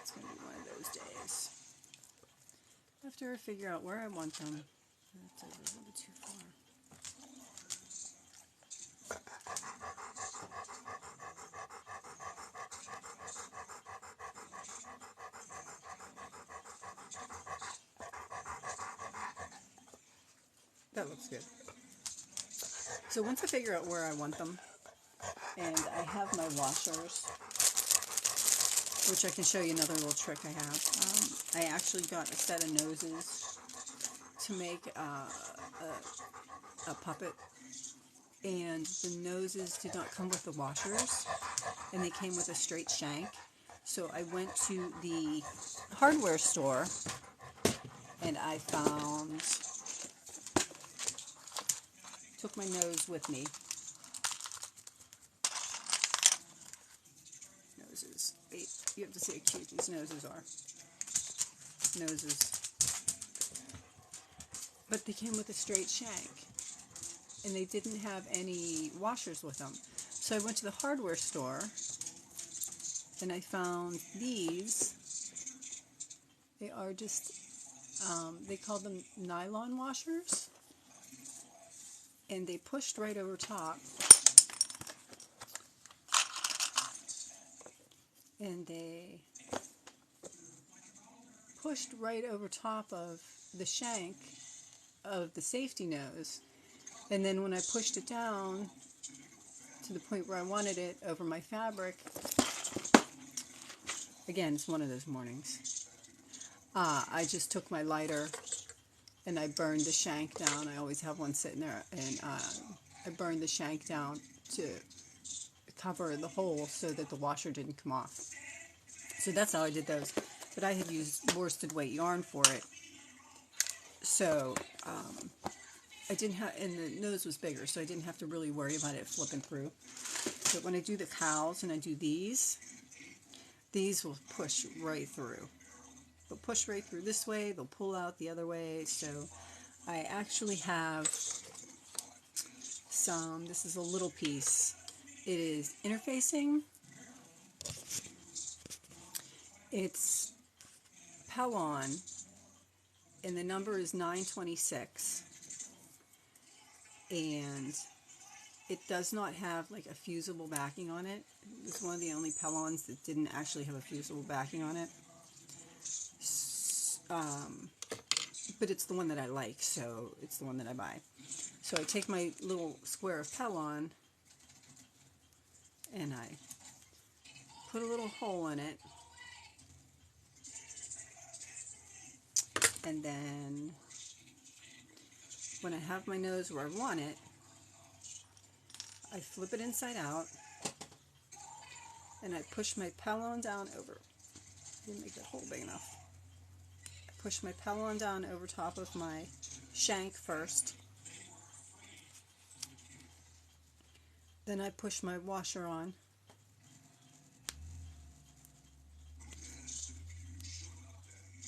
it's going to be one of those days. After I figure out where I want them, that's over a little bit too far. That looks good. So once I figure out where I want them, and I have my washers, which I can show you another little trick I have. I actually got a set of noses to make a puppet, and the noses did not come with the washers, and they came with a straight shank. So I went to the hardware store, and I took my nose with me. Noses. Wait, you have to see how cute these noses are. Noses. But they came with a straight shank, and they didn't have any washers with them. So I went to the hardware store, and I found these. They are just, they call them nylon washers, and they pushed right over top, and they pushed right over top of the shank of the safety nose, and then when I pushed it down to the point where I wanted it over my fabric, again, it's one of those mornings, I just took my lighter and I burned the shank down. I always have one sitting there, and I burned the shank down to cover the hole so that the washer didn't come off. So that's how I did those. But I had used worsted weight yarn for it, so I didn't have, and the nose was bigger, so I didn't have to really worry about it flipping through. But when I do the cows and I do these will push right through. They'll push right through this way, they'll pull out the other way. So I actually have some, this is a little piece. It is interfacing. It's Pellon, and the number is 926. And it does not have like a fusible backing on it. It's one of the only Pellons that didn't actually have a fusible backing on it. But it's the one that I like, so it's the one that I buy. So I take my little square of Pellon and I put a little hole in it, and then when I have my nose where I want it, I flip it inside out and I push my Pellon down over. Didn't make that hole big enough. Push my Pellon down over top of my shank first. Then I push my washer on.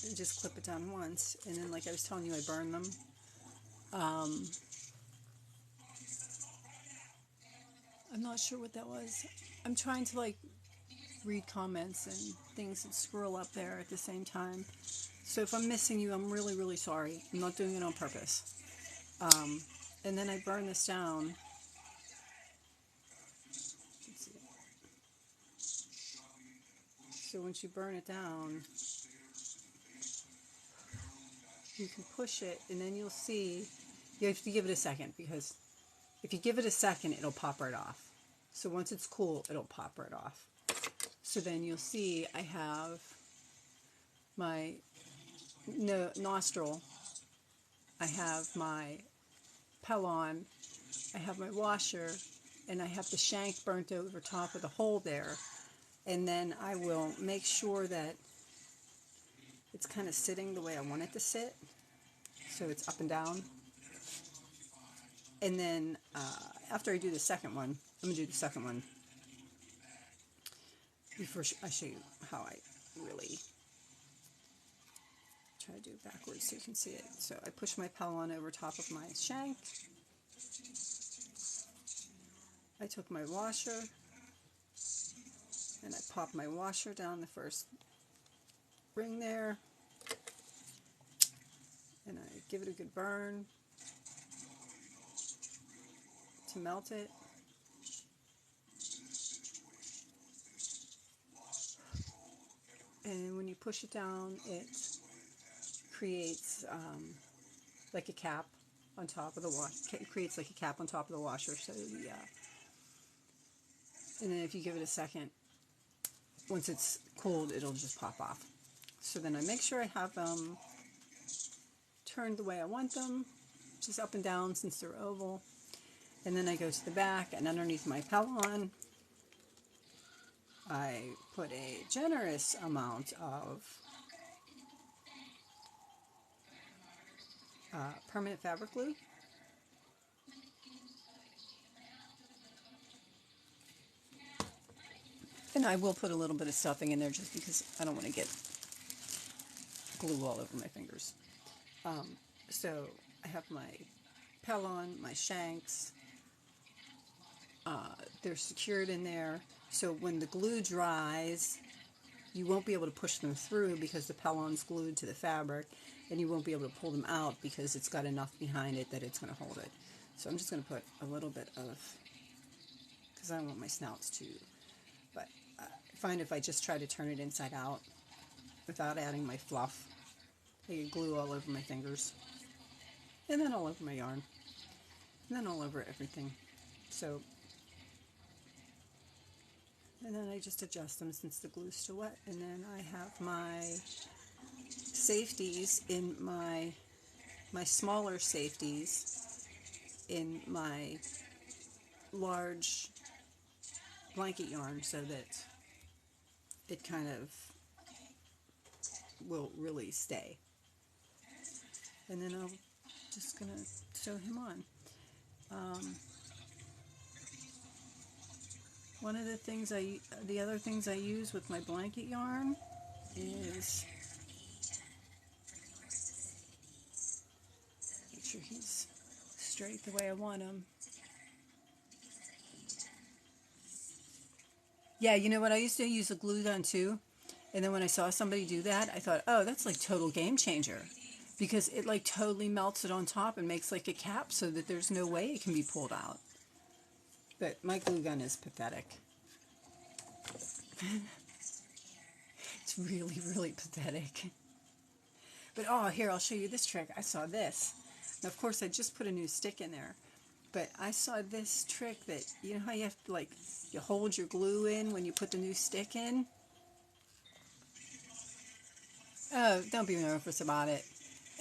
And just clip it down once. And then, like I was telling you, I burn them. I'm not sure what that was. I'm trying to like read comments and things that scroll up there at the same time. So if I'm missing you, I'm really, really sorry. I'm not doing it on purpose. And then I burn this down. Let's see. So once you burn it down, you can push it, and then you'll see, you have to give it a second, because if you give it a second, it'll pop right off. So once it's cool, it'll pop right off. So then you'll see I have my nostril, I have my Pellon, I have my washer, and I have the shank burnt over top of the hole there. And then I will make sure that it's kind of sitting the way I want it to sit, so it's up and down. And then after I do the second one, I'm going to do the second one before I show you how I really try to do it backwards so you can see it. So I push my Pellon over top of my shank. I took my washer and I pop my washer down the first ring there, and I give it a good burn to melt it. And when you push it down, it creates like a cap on top of the washer. It creates like a cap on top of the washer. So and then if you give it a second, once it's cooled, it'll just pop off. So then I make sure I have them turned the way I want them, just up and down since they're oval. And then I go to the back, and underneath my Pellon, I put a generous amount of permanent fabric glue. And I will put a little bit of stuffing in there just because I don't want to get glue all over my fingers. So I have my Pellon, my shanks. They're secured in there. So when the glue dries, you won't be able to push them through because the Pellon's glued to the fabric, and you won't be able to pull them out because it's got enough behind it that it's going to hold it. So I'm just going to put a little bit of, because I don't want my snouts to, but I find if I just try to turn it inside out without adding my fluff, I get glue all over my fingers, and then all over my yarn, and then all over everything. So, and then I just adjust them since the glue's still wet, and then I have my safeties in my smaller safeties in my large blanket yarn so that it kind of will really stay. And then I'm just gonna sew him on. One of the other things I use with my blanket yarn is, make sure he's straight the way I want him. Yeah, you know what? I used to use a glue gun too. And then when I saw somebody do that, I thought, oh, that's like total game changer. Because it like totally melts it on top and makes like a cap so that there's no way it can be pulled out. But my glue gun is pathetic. It's really, really pathetic. But oh, here, I'll show you this trick. I saw this. Now, of course, I just put a new stick in there. But I saw this trick that, you know how you have to, like, you hold your glue in when you put the new stick in? Oh, don't be nervous about it.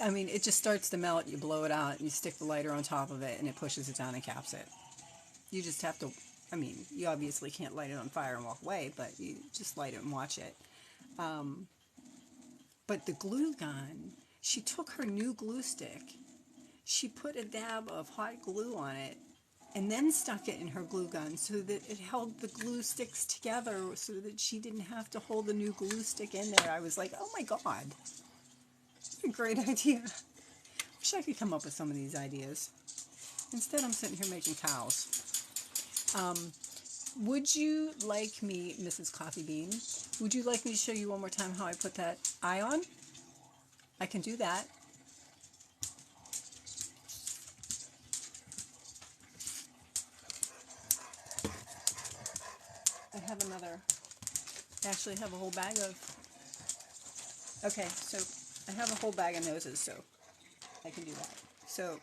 I mean, it just starts to melt, you blow it out, and you stick the lighter on top of it, and it pushes it down and caps it. You just have to, I mean, you obviously can't light it on fire and walk away, but you just light it and watch it. But the glue gun, she took her new glue stick, she put a dab of hot glue on it, and then stuck it in her glue gun so that it held the glue sticks together so that she didn't have to hold the new glue stick in there. I was like, oh my God, what a great idea. Wish I could come up with some of these ideas. Instead, I'm sitting here making cows. Would you like me, Mrs. Coffee Bean, would you like me to show you one more time how I put that eye on? I can do that. I have another, I actually have a whole bag of, okay, so I have a whole bag of noses, so I can do that. So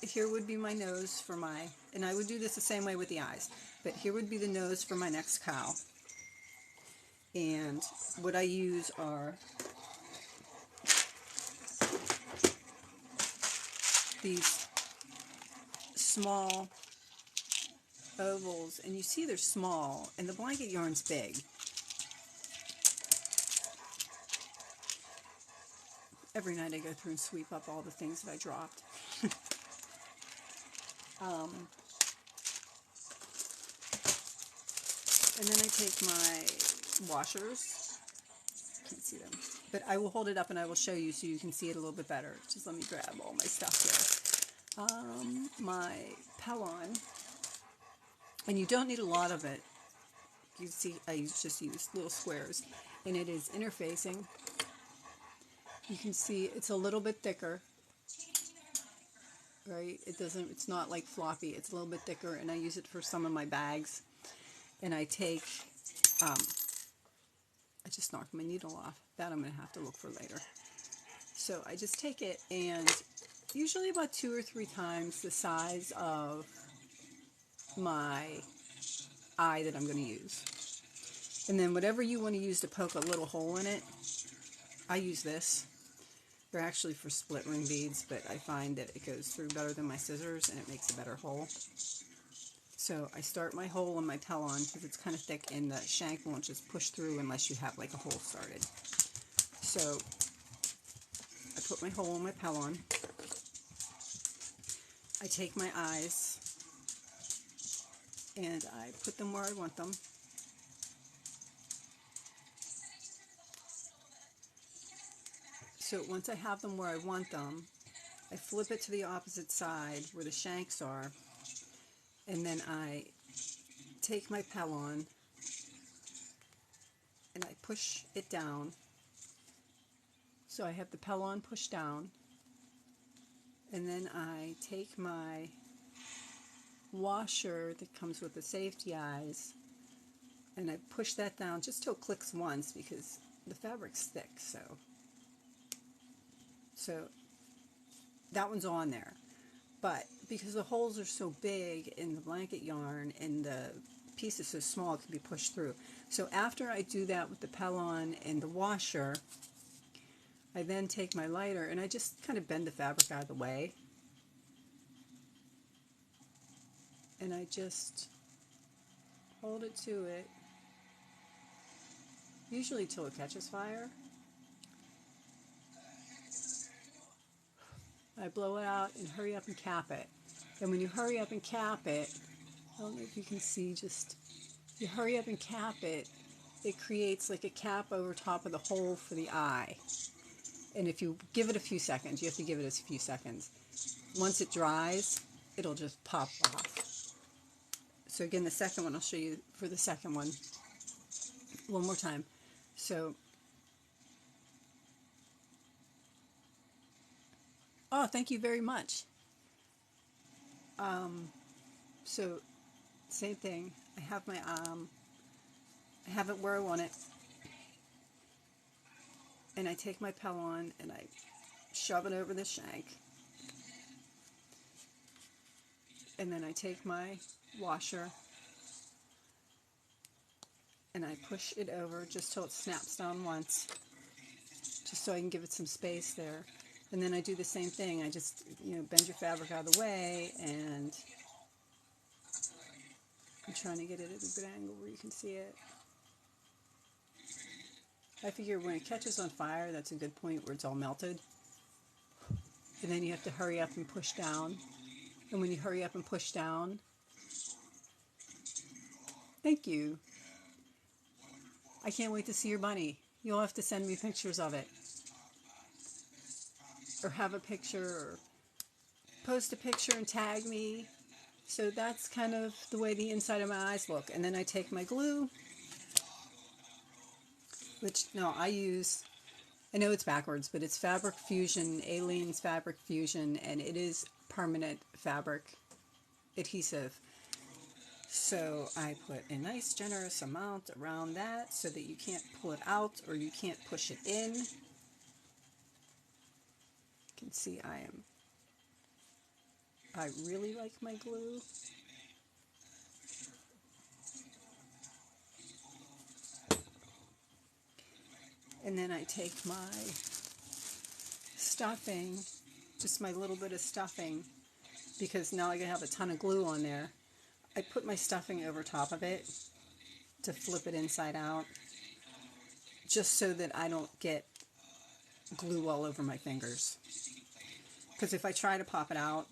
here would be my nose for my, and I would do this the same way with the eyes, but here would be the nose for my next cow. And what I use are these small ovals, and you see they're small, and the blanket yarn's big. Every night I go through and sweep up all the things that I dropped. And then I take my washers. Can't see them, but I will hold it up and I will show you so you can see it a little bit better. Just let me grab all my stuff here. My Pellon, and you don't need a lot of it. You see, I just use little squares, and it is interfacing. You can see it's a little bit thicker, right? It's not like floppy. It's a little bit thicker, and I use it for some of my bags. And I take, I just knocked my needle off. That I'm going to have to look for later. So I just take it, and usually about 2 or 3 times the size of my eye that I'm going to use. And then whatever you want to use to poke a little hole in it, I use this. They're actually for split ring beads, but I find that it goes through better than my scissors and it makes a better hole. So I start my hole in my Pellon because it's kind of thick and the shank won't just push through unless you have like a hole started. So I put my hole in my Pellon. I take my eyes and I put them where I want them. So once I have them where I want them, I flip it to the opposite side where the shanks are, and then I take my Pellon and I push it down. So I have the Pellon pushed down, and then I take my washer that comes with the safety eyes and I push that down just till it clicks once because the fabric's thick. So that one's on there. But because the holes are so big in the blanket yarn and the piece is so small, it can be pushed through. So after I do that with the Pellon and the washer, I then take my lighter and I just kind of bend the fabric out of the way. And I just hold it to it, usually till it catches fire. I blow it out and hurry up and cap it. And when you hurry up and cap it, I don't know if you can see, just you hurry up and cap it, it creates like a cap over top of the hole for the eye. And if you give it a few seconds, you have to give it a few seconds. Once it dries, it'll just pop off. So again, the second one, I'll show you for the second one one more time. So, oh, thank you very much. So, same thing. I have my I have it where I want it, and I take my Pellon and I shove it over the shank, and then I take my washer and I push it over just till it snaps down once, just so I can give it some space there. And then I do the same thing. I just, bend your fabric out of the way, and I'm trying to get it at a good angle where you can see it. I figure when it catches on fire, that's a good point where it's all melted. And then you have to hurry up and push down. And when you hurry up and push down, thank you. I can't wait to see your bunny. You'll have to send me pictures of it. Or have a picture, or post a picture and tag me. So that's kind of the way the inside of my eyes look. And then I take my glue, which, no, I know it's backwards, but it's Fabric Fusion, Aleene's Fabric Fusion, and it is permanent fabric adhesive. So I put a nice generous amount around that so that you can't pull it out or you can't push it in. You can see I really like my glue. And then I take my stuffing, just my little bit of stuffing, because now I have a ton of glue on there. I put my stuffing over top of it to flip it inside out, just so that I don't get glue all over my fingers. Because if I try to pop it out,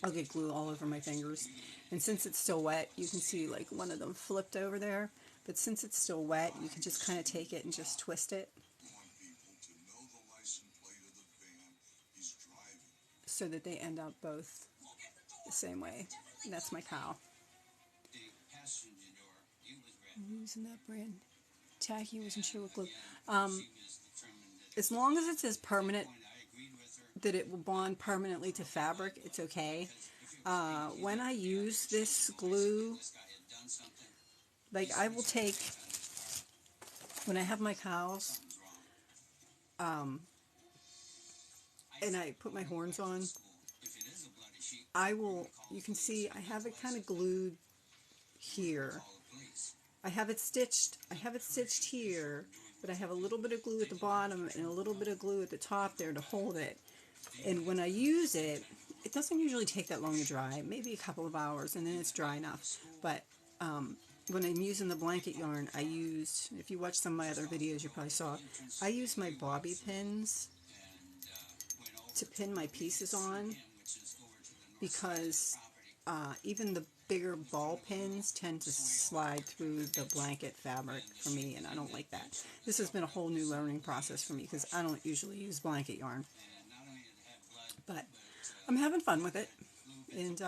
I'll get glue all over my fingers. And since it's still wet, you can see like one of them flipped over there. But since it's still wet, you can just kind of take it and just twist it so that they end up both the same way. And that's my cow. I'm using that brand. Tacky wasn't sure what glue. As long as it says permanent, that it will bond permanently to fabric, it's okay. When I use this glue, like I will take, when I have my cows, and I put my horns on, you can see I have it kind of glued here. I have it stitched here, but I have a little bit of glue at the bottom and a little bit of glue at the top there to hold it. And when I use it, it doesn't usually take that long to dry, maybe a couple of hours, and then it's dry enough. But when I'm using the blanket yarn, I used, if you watch some of my other videos, you probably saw, I use my bobby pins to pin my pieces on, because even the bigger ball pins tend to slide through the blanket fabric for me, and I don't like that. This has been a whole new learning process for me because I don't usually use blanket yarn. But I'm having fun with it, and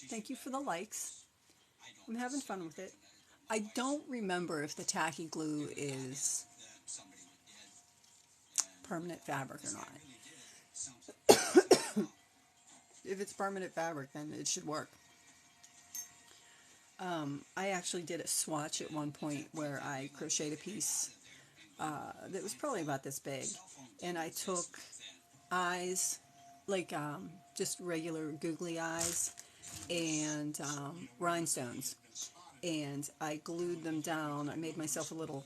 thank you for the likes. I'm having fun with it. I don't remember if the tacky glue is permanent fabric or not. If it's permanent fabric, then it should work. I actually did a swatch at one point where I crocheted a piece that was probably about this big, and I took eyes, like just regular googly eyes, and rhinestones, and I glued them down. I made myself a little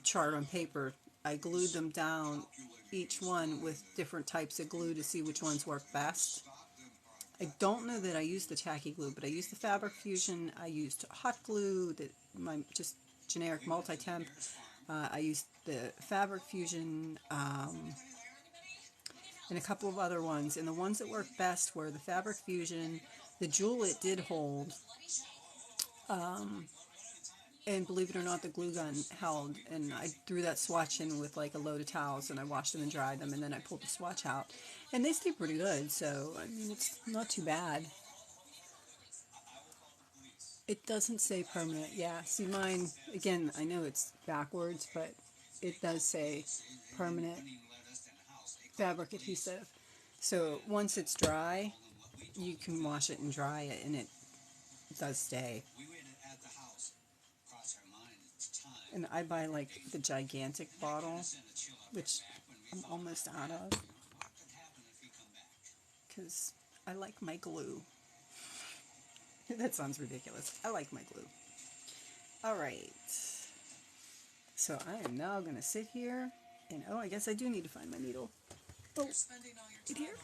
chart on paper. I glued them down, each one with different types of glue to see which ones work best. I don't know that I used the tacky glue, but I used the Fabric Fusion. I used hot glue, my just generic multi-temp. I used the Fabric Fusion and a couple of other ones. And the ones that worked best were the Fabric Fusion, the jewel it did hold, and believe it or not, the glue gun held. And I threw that swatch in with like a load of towels, and I washed them and dried them, and then I pulled the swatch out. And they stay pretty good, so, I mean, it's not too bad. It doesn't say permanent. Yeah, see mine, again, I know it's backwards, but it does say permanent fabric adhesive. So once it's dry, you can wash it and dry it, and it does stay. And I buy like the gigantic bottle, which I'm almost out of, because I like my glue. That sounds ridiculous. I like my glue. Alright. So I am now going to sit here, and oh, I guess I do need to find my needle. Oh, right here.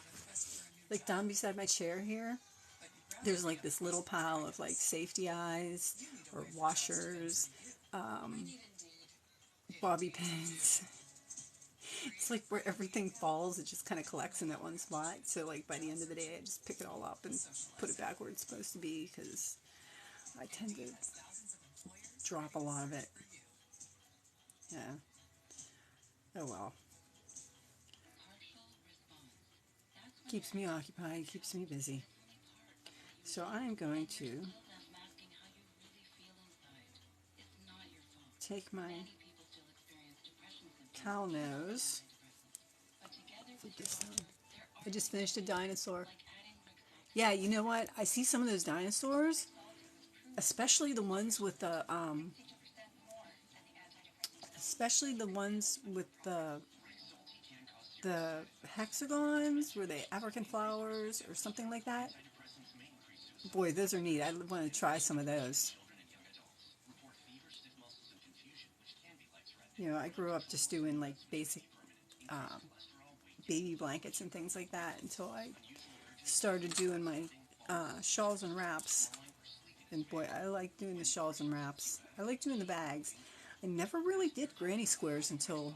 Like down beside my chair here, there's like this little pile of like safety eyes or washers, bobby pins. It's like where everything falls, it just kind of collects in that one spot. So like by the end of the day, I just pick it all up and put it back where it's supposed to be, because I tend to drop a lot of it. Yeah. Oh well. Keeps me occupied, keeps me busy. So I am going to take my cow nose. I just finished a dinosaur. Yeah, you know what? I see some of those dinosaurs, especially the ones with the hexagons, were they African flowers or something like that? Boy, those are neat. I want to try some of those. You know, I grew up just doing like basic baby blankets and things like that until I started doing my shawls and wraps. And boy, I like doing the shawls and wraps. I like doing the bags. I never really did granny squares until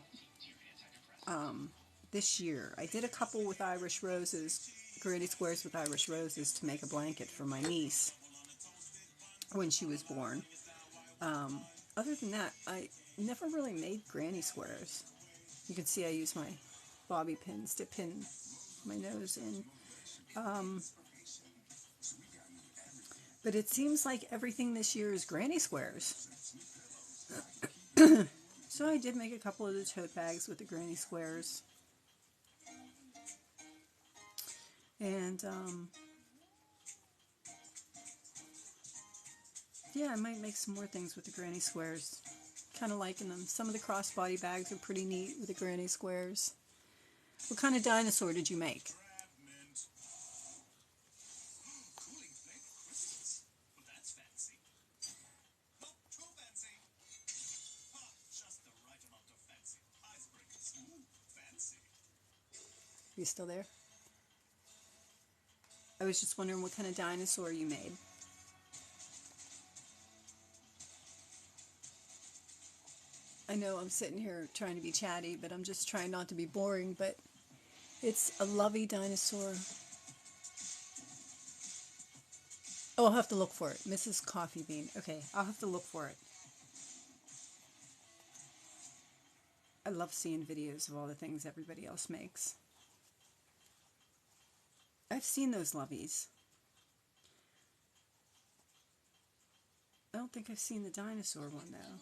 this year. I did a couple with Irish roses granny squares with Irish roses to make a blanket for my niece when she was born. Other than that, I never really made granny squares. You can see I use my bobby pins to pin my nose in. But it seems like everything this year is granny squares. So I did make a couple of the tote bags with the granny squares. And yeah, I might make some more things with the granny squares. Kind of liking them. Some of the crossbody bags are pretty neat with the granny squares. What kind of dinosaur did you make? You still there? I was just wondering what kind of dinosaur you made. I know I'm sitting here trying to be chatty, but I'm just trying not to be boring, but it's a lovey dinosaur. Oh, I'll have to look for it. Mrs. Coffee Bean. Okay, I'll have to look for it. I love seeing videos of all the things everybody else makes. I've seen those loveys. I don't think I've seen the dinosaur one, though.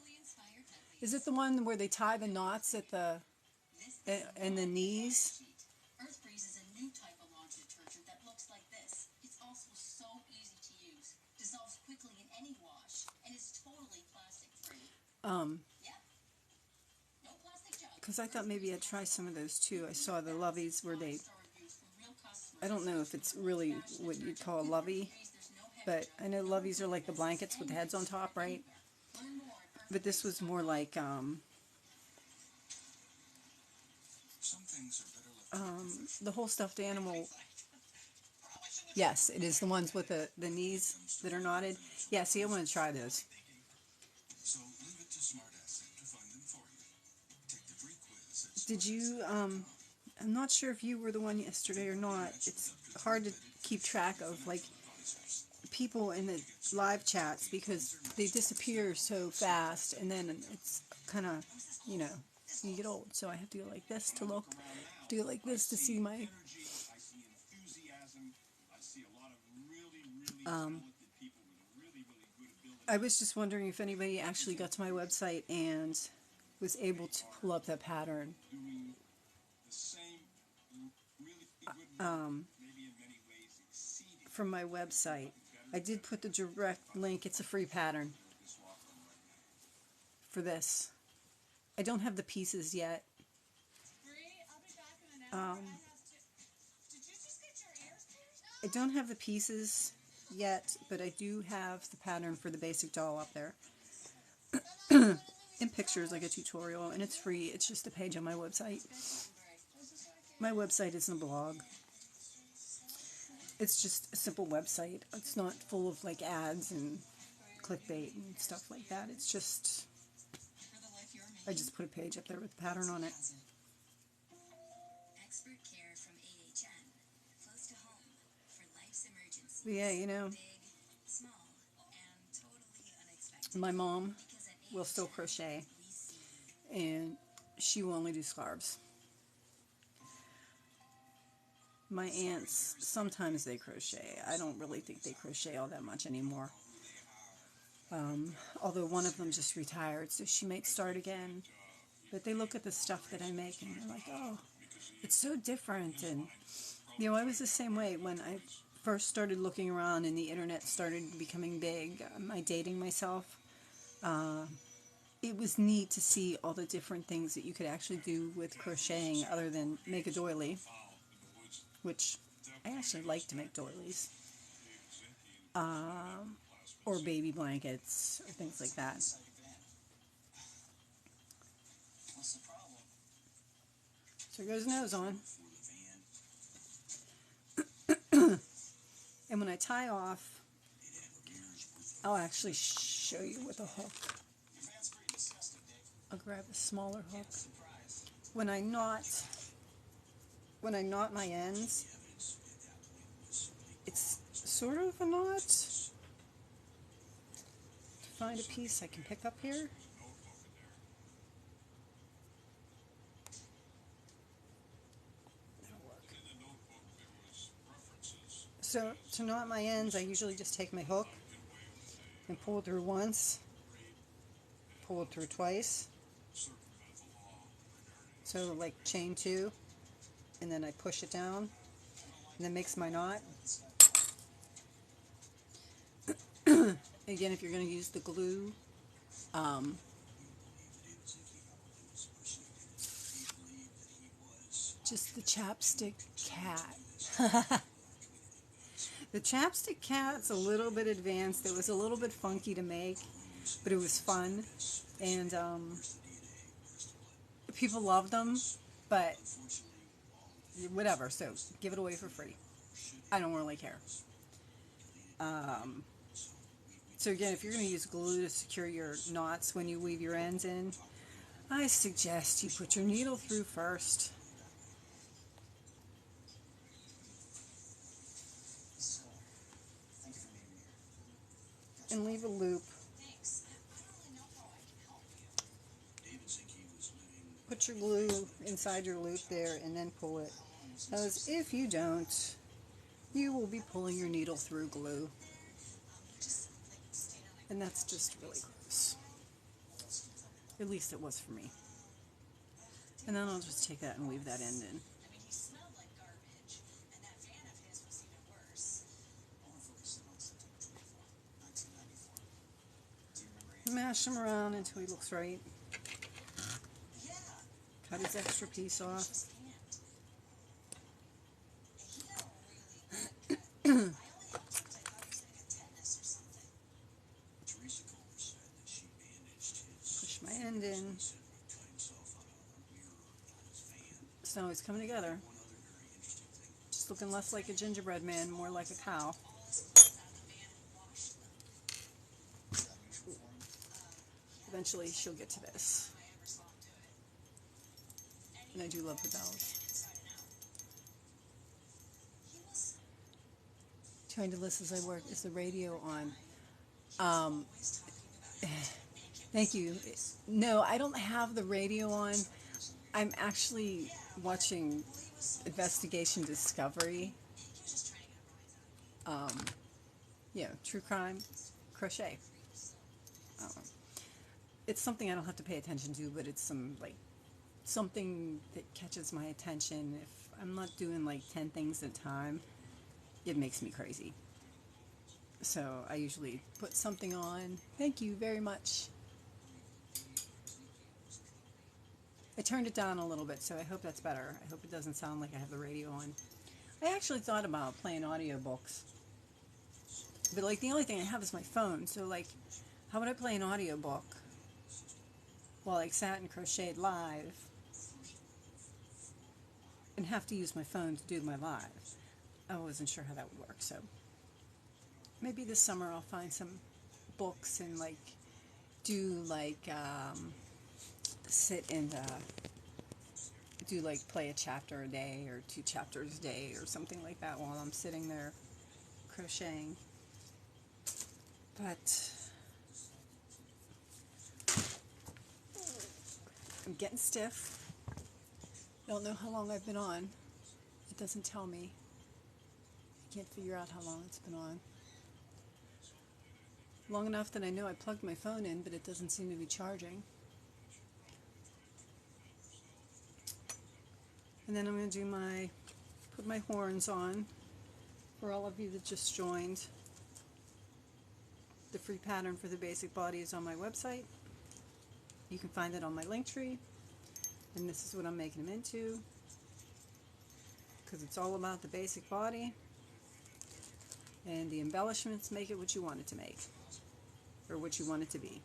Is it the one where they tie the knots at the and the knees? Earth Breeze is a new type of laundry detergent that looks like this. It's also so easy to use, dissolves quickly in any wash, and is totally plastic free. Yeah. No plastic jugs. Because I thought maybe I'd try some of those too. I saw the loveys where they, I don't know if it's really what you'd call a lovey, but I know loveys are like the blankets with the heads on top, right? But this was more like the whole stuffed animal. Yes, it is the ones with the knees that are knotted. Yeah, see, I want to try those. Did you, I'm not sure if you were the one yesterday or not. It's hard to keep track of, like, people in the live chats because they disappear so fast, and then it's kind of, you know, you get old, so I have to go like this to look, do like this to see my I was just wondering if anybody actually got to my website and was able to pull up that pattern. From my website. I did put the direct link. It's a free pattern for this. I don't have the pieces yet. I don't have the pieces yet, but I do have the pattern for the basic doll up there. In pictures, like a tutorial, and it's free. It's just a page on my website. My website isn't a blog. It's just a simple website. It's not full of like ads and clickbait and stuff like that. It's just, I just put a page up there with the pattern on it. But yeah, you know, my mom will still crochet, and she will only do scarves. My aunts, sometimes they crochet. I don't really think they crochet all that much anymore. Although one of them just retired, so she might start again. But they look at the stuff that I make, and they're like, oh, it's so different. And, you know, I was the same way when I first started looking around and the internet started becoming big. I dating myself. It was neat to see all the different things that you could actually do with crocheting other than make a doily, which I actually like to make doilies, or baby blankets, or things like that. So there goes nose on. And when I tie off, I'll actually show you with a hook. I'll grab a smaller hook. When I knot my ends, sort of a knot. To find a piece I can pick up here. That'll work. So to knot my ends, I usually just take my hook and pull it through once, pull it through twice. So like chain 2, and then I push it down, and then makes my knot. Again, if you're going to use the glue, just the chapstick cat. The chapstick cat's a little bit advanced. It was a little bit funky to make, but it was fun, and people loved them, but whatever, so give it away for free. I don't really care. So again, if you're going to use glue to secure your knots when you weave your ends in, I suggest you put your needle through first. And leave a loop. Put your glue inside your loop there and then pull it. Because if you don't, you will be pulling your needle through glue. And that's just really gross. At least it was for me. And then I'll just take that and weave that end in. Mash him around until he looks right. Cut his extra piece off. Push my end in. So now he's coming together. Just looking less like a gingerbread man, more like a cow. Eventually she'll get to this. And I do love the bells. Trying to listen as I work. Is the radio on? Thank you. No, I don't have the radio on. I'm actually watching Investigation Discovery. True crime, crochet. It's something I don't have to pay attention to, but it's something that catches my attention. If I'm not doing like 10 things at a time, it makes me crazy. So I usually put something on. Thank you very much. I turned it down a little bit, so I hope that's better. I hope it doesn't sound like I have the radio on. I actually thought about playing audiobooks, but like the only thing I have is my phone. So like, how would I play an audiobook while I sat and crocheted live and have to use my phone to do my live? I wasn't sure how that would work, so maybe this summer I'll find some books and like do like sit and do like play a chapter a day or 2 chapters a day or something like that while I'm sitting there crocheting. But I'm getting stiff. Don't know how long I've been on. It doesn't tell me. I can't figure out how long it's been on. Long enough that I know I plugged my phone in, but it doesn't seem to be charging. And then I'm going to do put my horns on for all of you that just joined. The free pattern for the basic body is on my website. You can find it on my link tree. And this is what I'm making them into, because it's all about the basic body, and the embellishments make it what you want it to make, or what you want it to be.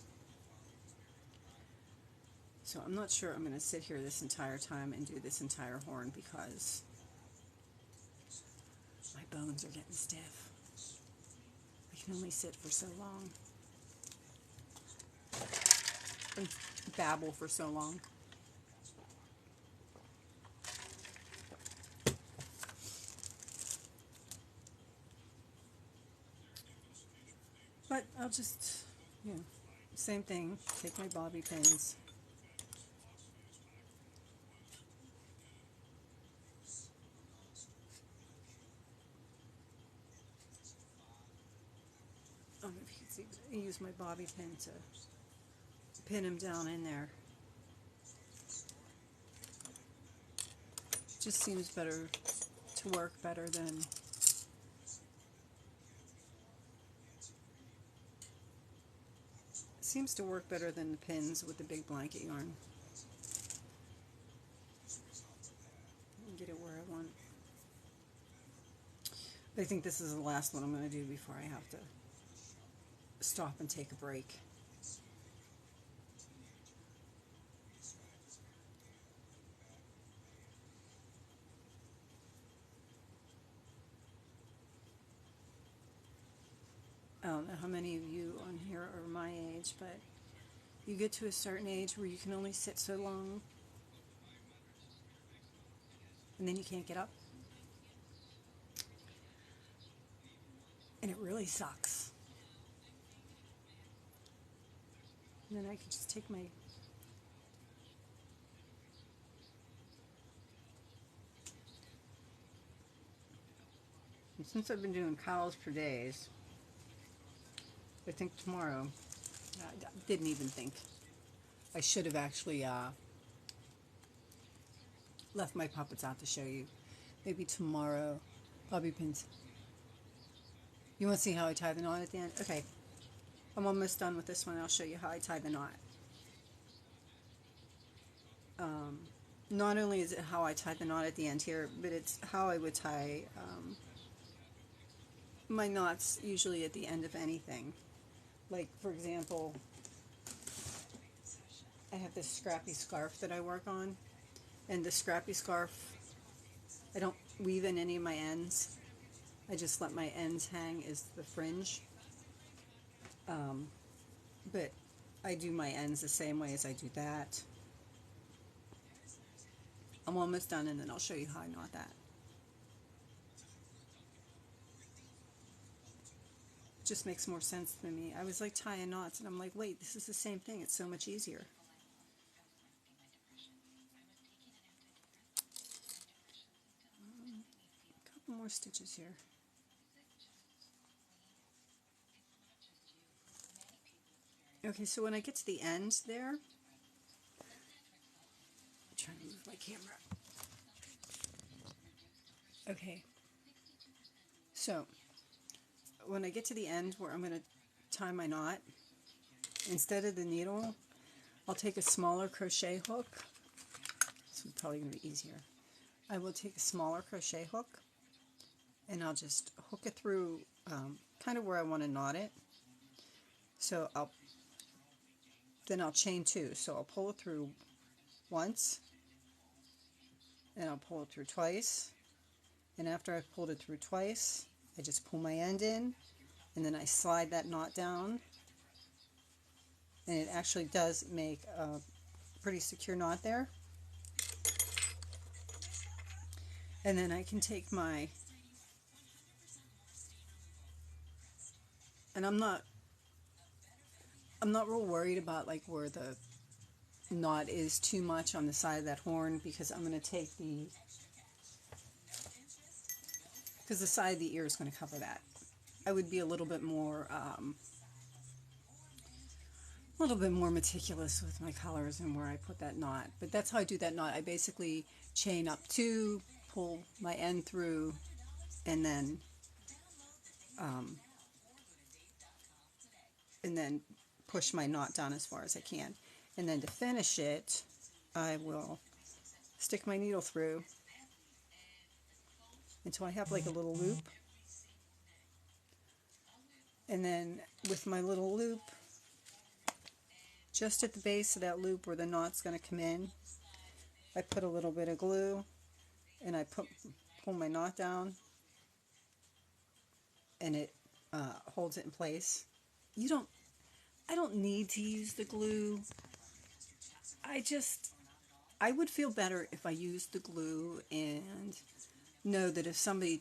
So I'm not sure I'm going to sit here this entire time and do this entire horn, because my bones are getting stiff. I can only sit for so long and babble for so long. But I'll just, same thing, take my bobby pins. I don't know if you can see, I use my bobby pin to pin them down in there. Just seems better to work better than seems to work better than the pins with the big blanket yarn. Get it where I want. But I think this is the last one I'm going to do before I have to stop and take a break. I don't know how many of you on here are my age, but you get to a certain age where you can only sit so long and then you can't get up. And it really sucks. And then I can just take my and since I've been doing cows for days, I think tomorrow, I didn't even think. I should have actually left my puppets out to show you. Maybe tomorrow, bobby pins. You want to see how I tie the knot at the end? Okay, I'm almost done with this one. I'll show you how I tie the knot. Not only is it how I tie the knot at the end here, but it's how I would tie my knots usually at the end of anything. Like, for example, I have this scrappy scarf that I work on, and the scrappy scarf, I don't weave in any of my ends. I just let my ends hang as the fringe. But I do my ends the same way as I do that. I'm almost done, and then I'll show you how I knot that. It just makes more sense to me. I was like tying knots, and I'm like, wait, this is the same thing. It's so much easier. A couple more stitches here. Okay, so when I get to the end there, I'm trying to move my camera. Okay, so when I get to the end where I'm going to tie my knot, instead of the needle, I'll take a smaller crochet hook. This is probably going to be easier. I will take a smaller crochet hook, and I'll just hook it through kind of where I want to knot it. So then I'll chain two. So I'll pull it through once, and I'll pull it through twice, and after I've pulled it through twice, I just pull my end in, and then I slide that knot down, and it actually does make a pretty secure knot there. And then I can take my, and I'm not real worried about like where the knot is too much on the side of that horn, because I'm going to take because the side of the ear is going to cover that. I would be a little bit more meticulous with my colors and where I put that knot. But that's how I do that knot. I basically chain up two, pull my end through, and then push my knot down as far as I can. And then to finish it, I will stick my needle through until I have like a little loop. And then with my little loop, just at the base of that loop where the knot's going to come in, I put a little bit of glue, and I pull my knot down, and it holds it in place. I don't need to use the glue. I would feel better if I used the glue and know that if somebody,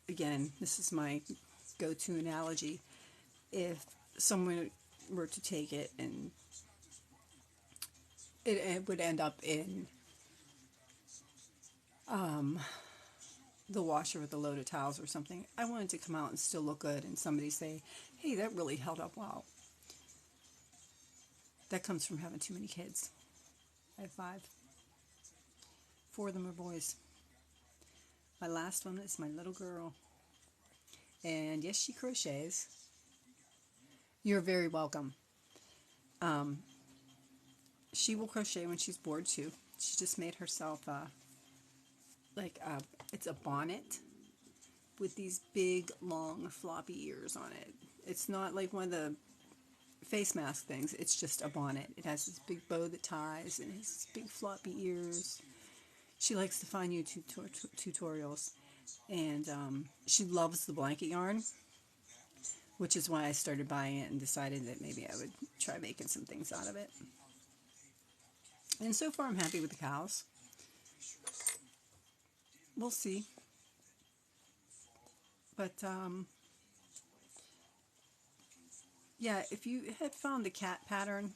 again, this is my go-to analogy, if someone were to take it and it would end up in the washer with a load of towels or something. I want it to come out and still look good and somebody say, hey, that really held up well. That comes from having too many kids. I have 5. 4 of them are boys. My last one is my little girl. And yes, she crochets. You're very welcome. She will crochet when she's bored too. She just made herself it's a bonnet with these big, long, floppy ears on it. It's not like one of the face mask things. It's just a bonnet. It has this big bow that ties and has big floppy ears. She likes to find YouTube tutorials, and she loves the blanket yarn, which is why I started buying it and decided that maybe I would try making some things out of it. And so far I'm happy with the cows. We'll see. But, yeah, if you had found the cat pattern,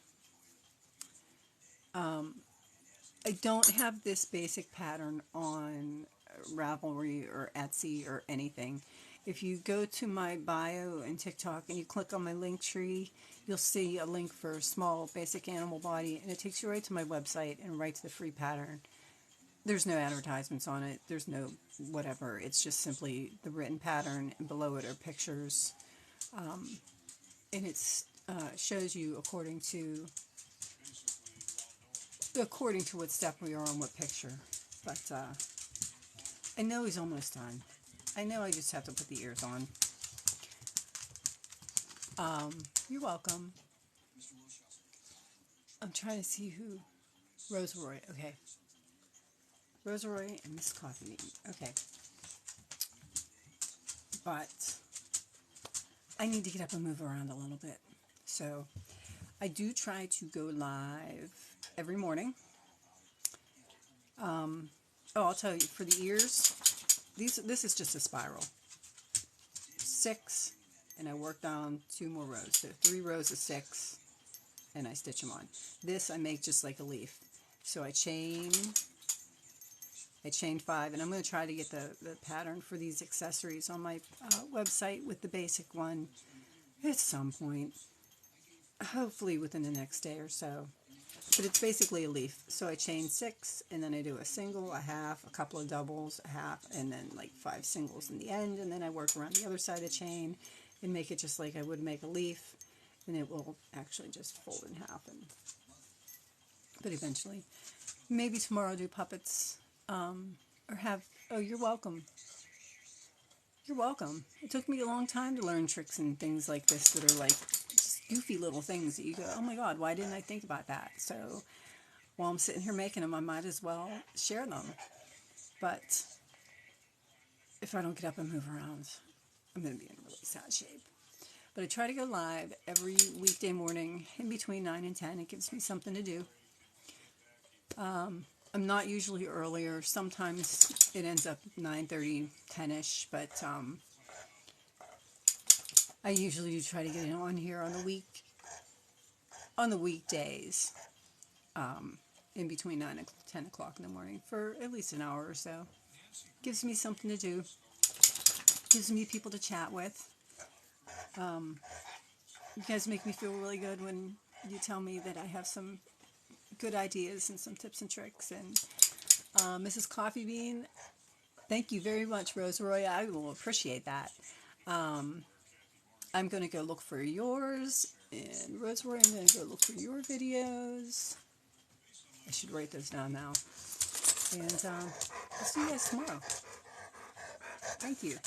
I don't have this basic pattern on Ravelry or Etsy or anything. If you go to my bio and TikTok and you click on my link tree, you'll see a link for small basic animal body, and it takes you right to my website and right to the free pattern. There's no advertisements on it. There's no whatever. It's just simply the written pattern, and below it are pictures. And it shows you according to what step we are on what picture. But I know he's almost done. I know I just have to put the ears on. You're welcome. I'm trying to see who. Roseroy. Okay. Roseroy and Miss Coffee Meeting. Okay. But I need to get up and move around a little bit. So I do try to go live every morning. I'll tell you, for the ears, this is just a spiral. 6, and I work down 2 more rows. So 3 rows of 6, and I stitch them on. This I make just like a leaf. So I chain 5, and I'm going to try to get the pattern for these accessories on my website with the basic one at some point. Hopefully within the next day or so. But it's basically a leaf. So I chain 6, and then I do a single, a half, a couple of doubles, a half, and then like 5 singles in the end. And then I work around the other side of the chain and make it just like I would make a leaf. And it will actually just fold in half. But eventually, maybe tomorrow I'll do puppets. Or have, oh, you're welcome. You're welcome. It took me a long time to learn tricks and things like this that are like just goofy little things that you go, oh my God, why didn't I think about that? So while I'm sitting here making them, I might as well share them. But if I don't get up and move around, I'm going to be in really sad shape. But I try to go live every weekday morning in between 9 and 10. It gives me something to do. I'm not usually earlier. Sometimes it ends up 9:30, 10ish, but I usually do try to get it on here on the weekdays, in between 9 and 10 o'clock in the morning for at least an hour or so. Gives me something to do. Gives me people to chat with. You guys make me feel really good when you tell me that I have some good ideas and some tips and tricks. And Mrs. Coffee Bean, thank you very much, Roseroy. I will appreciate that. I'm going to go look for yours, and Roseroy, I'm going to go look for your videos. I should write those down now. And I'll see you guys tomorrow. Thank you.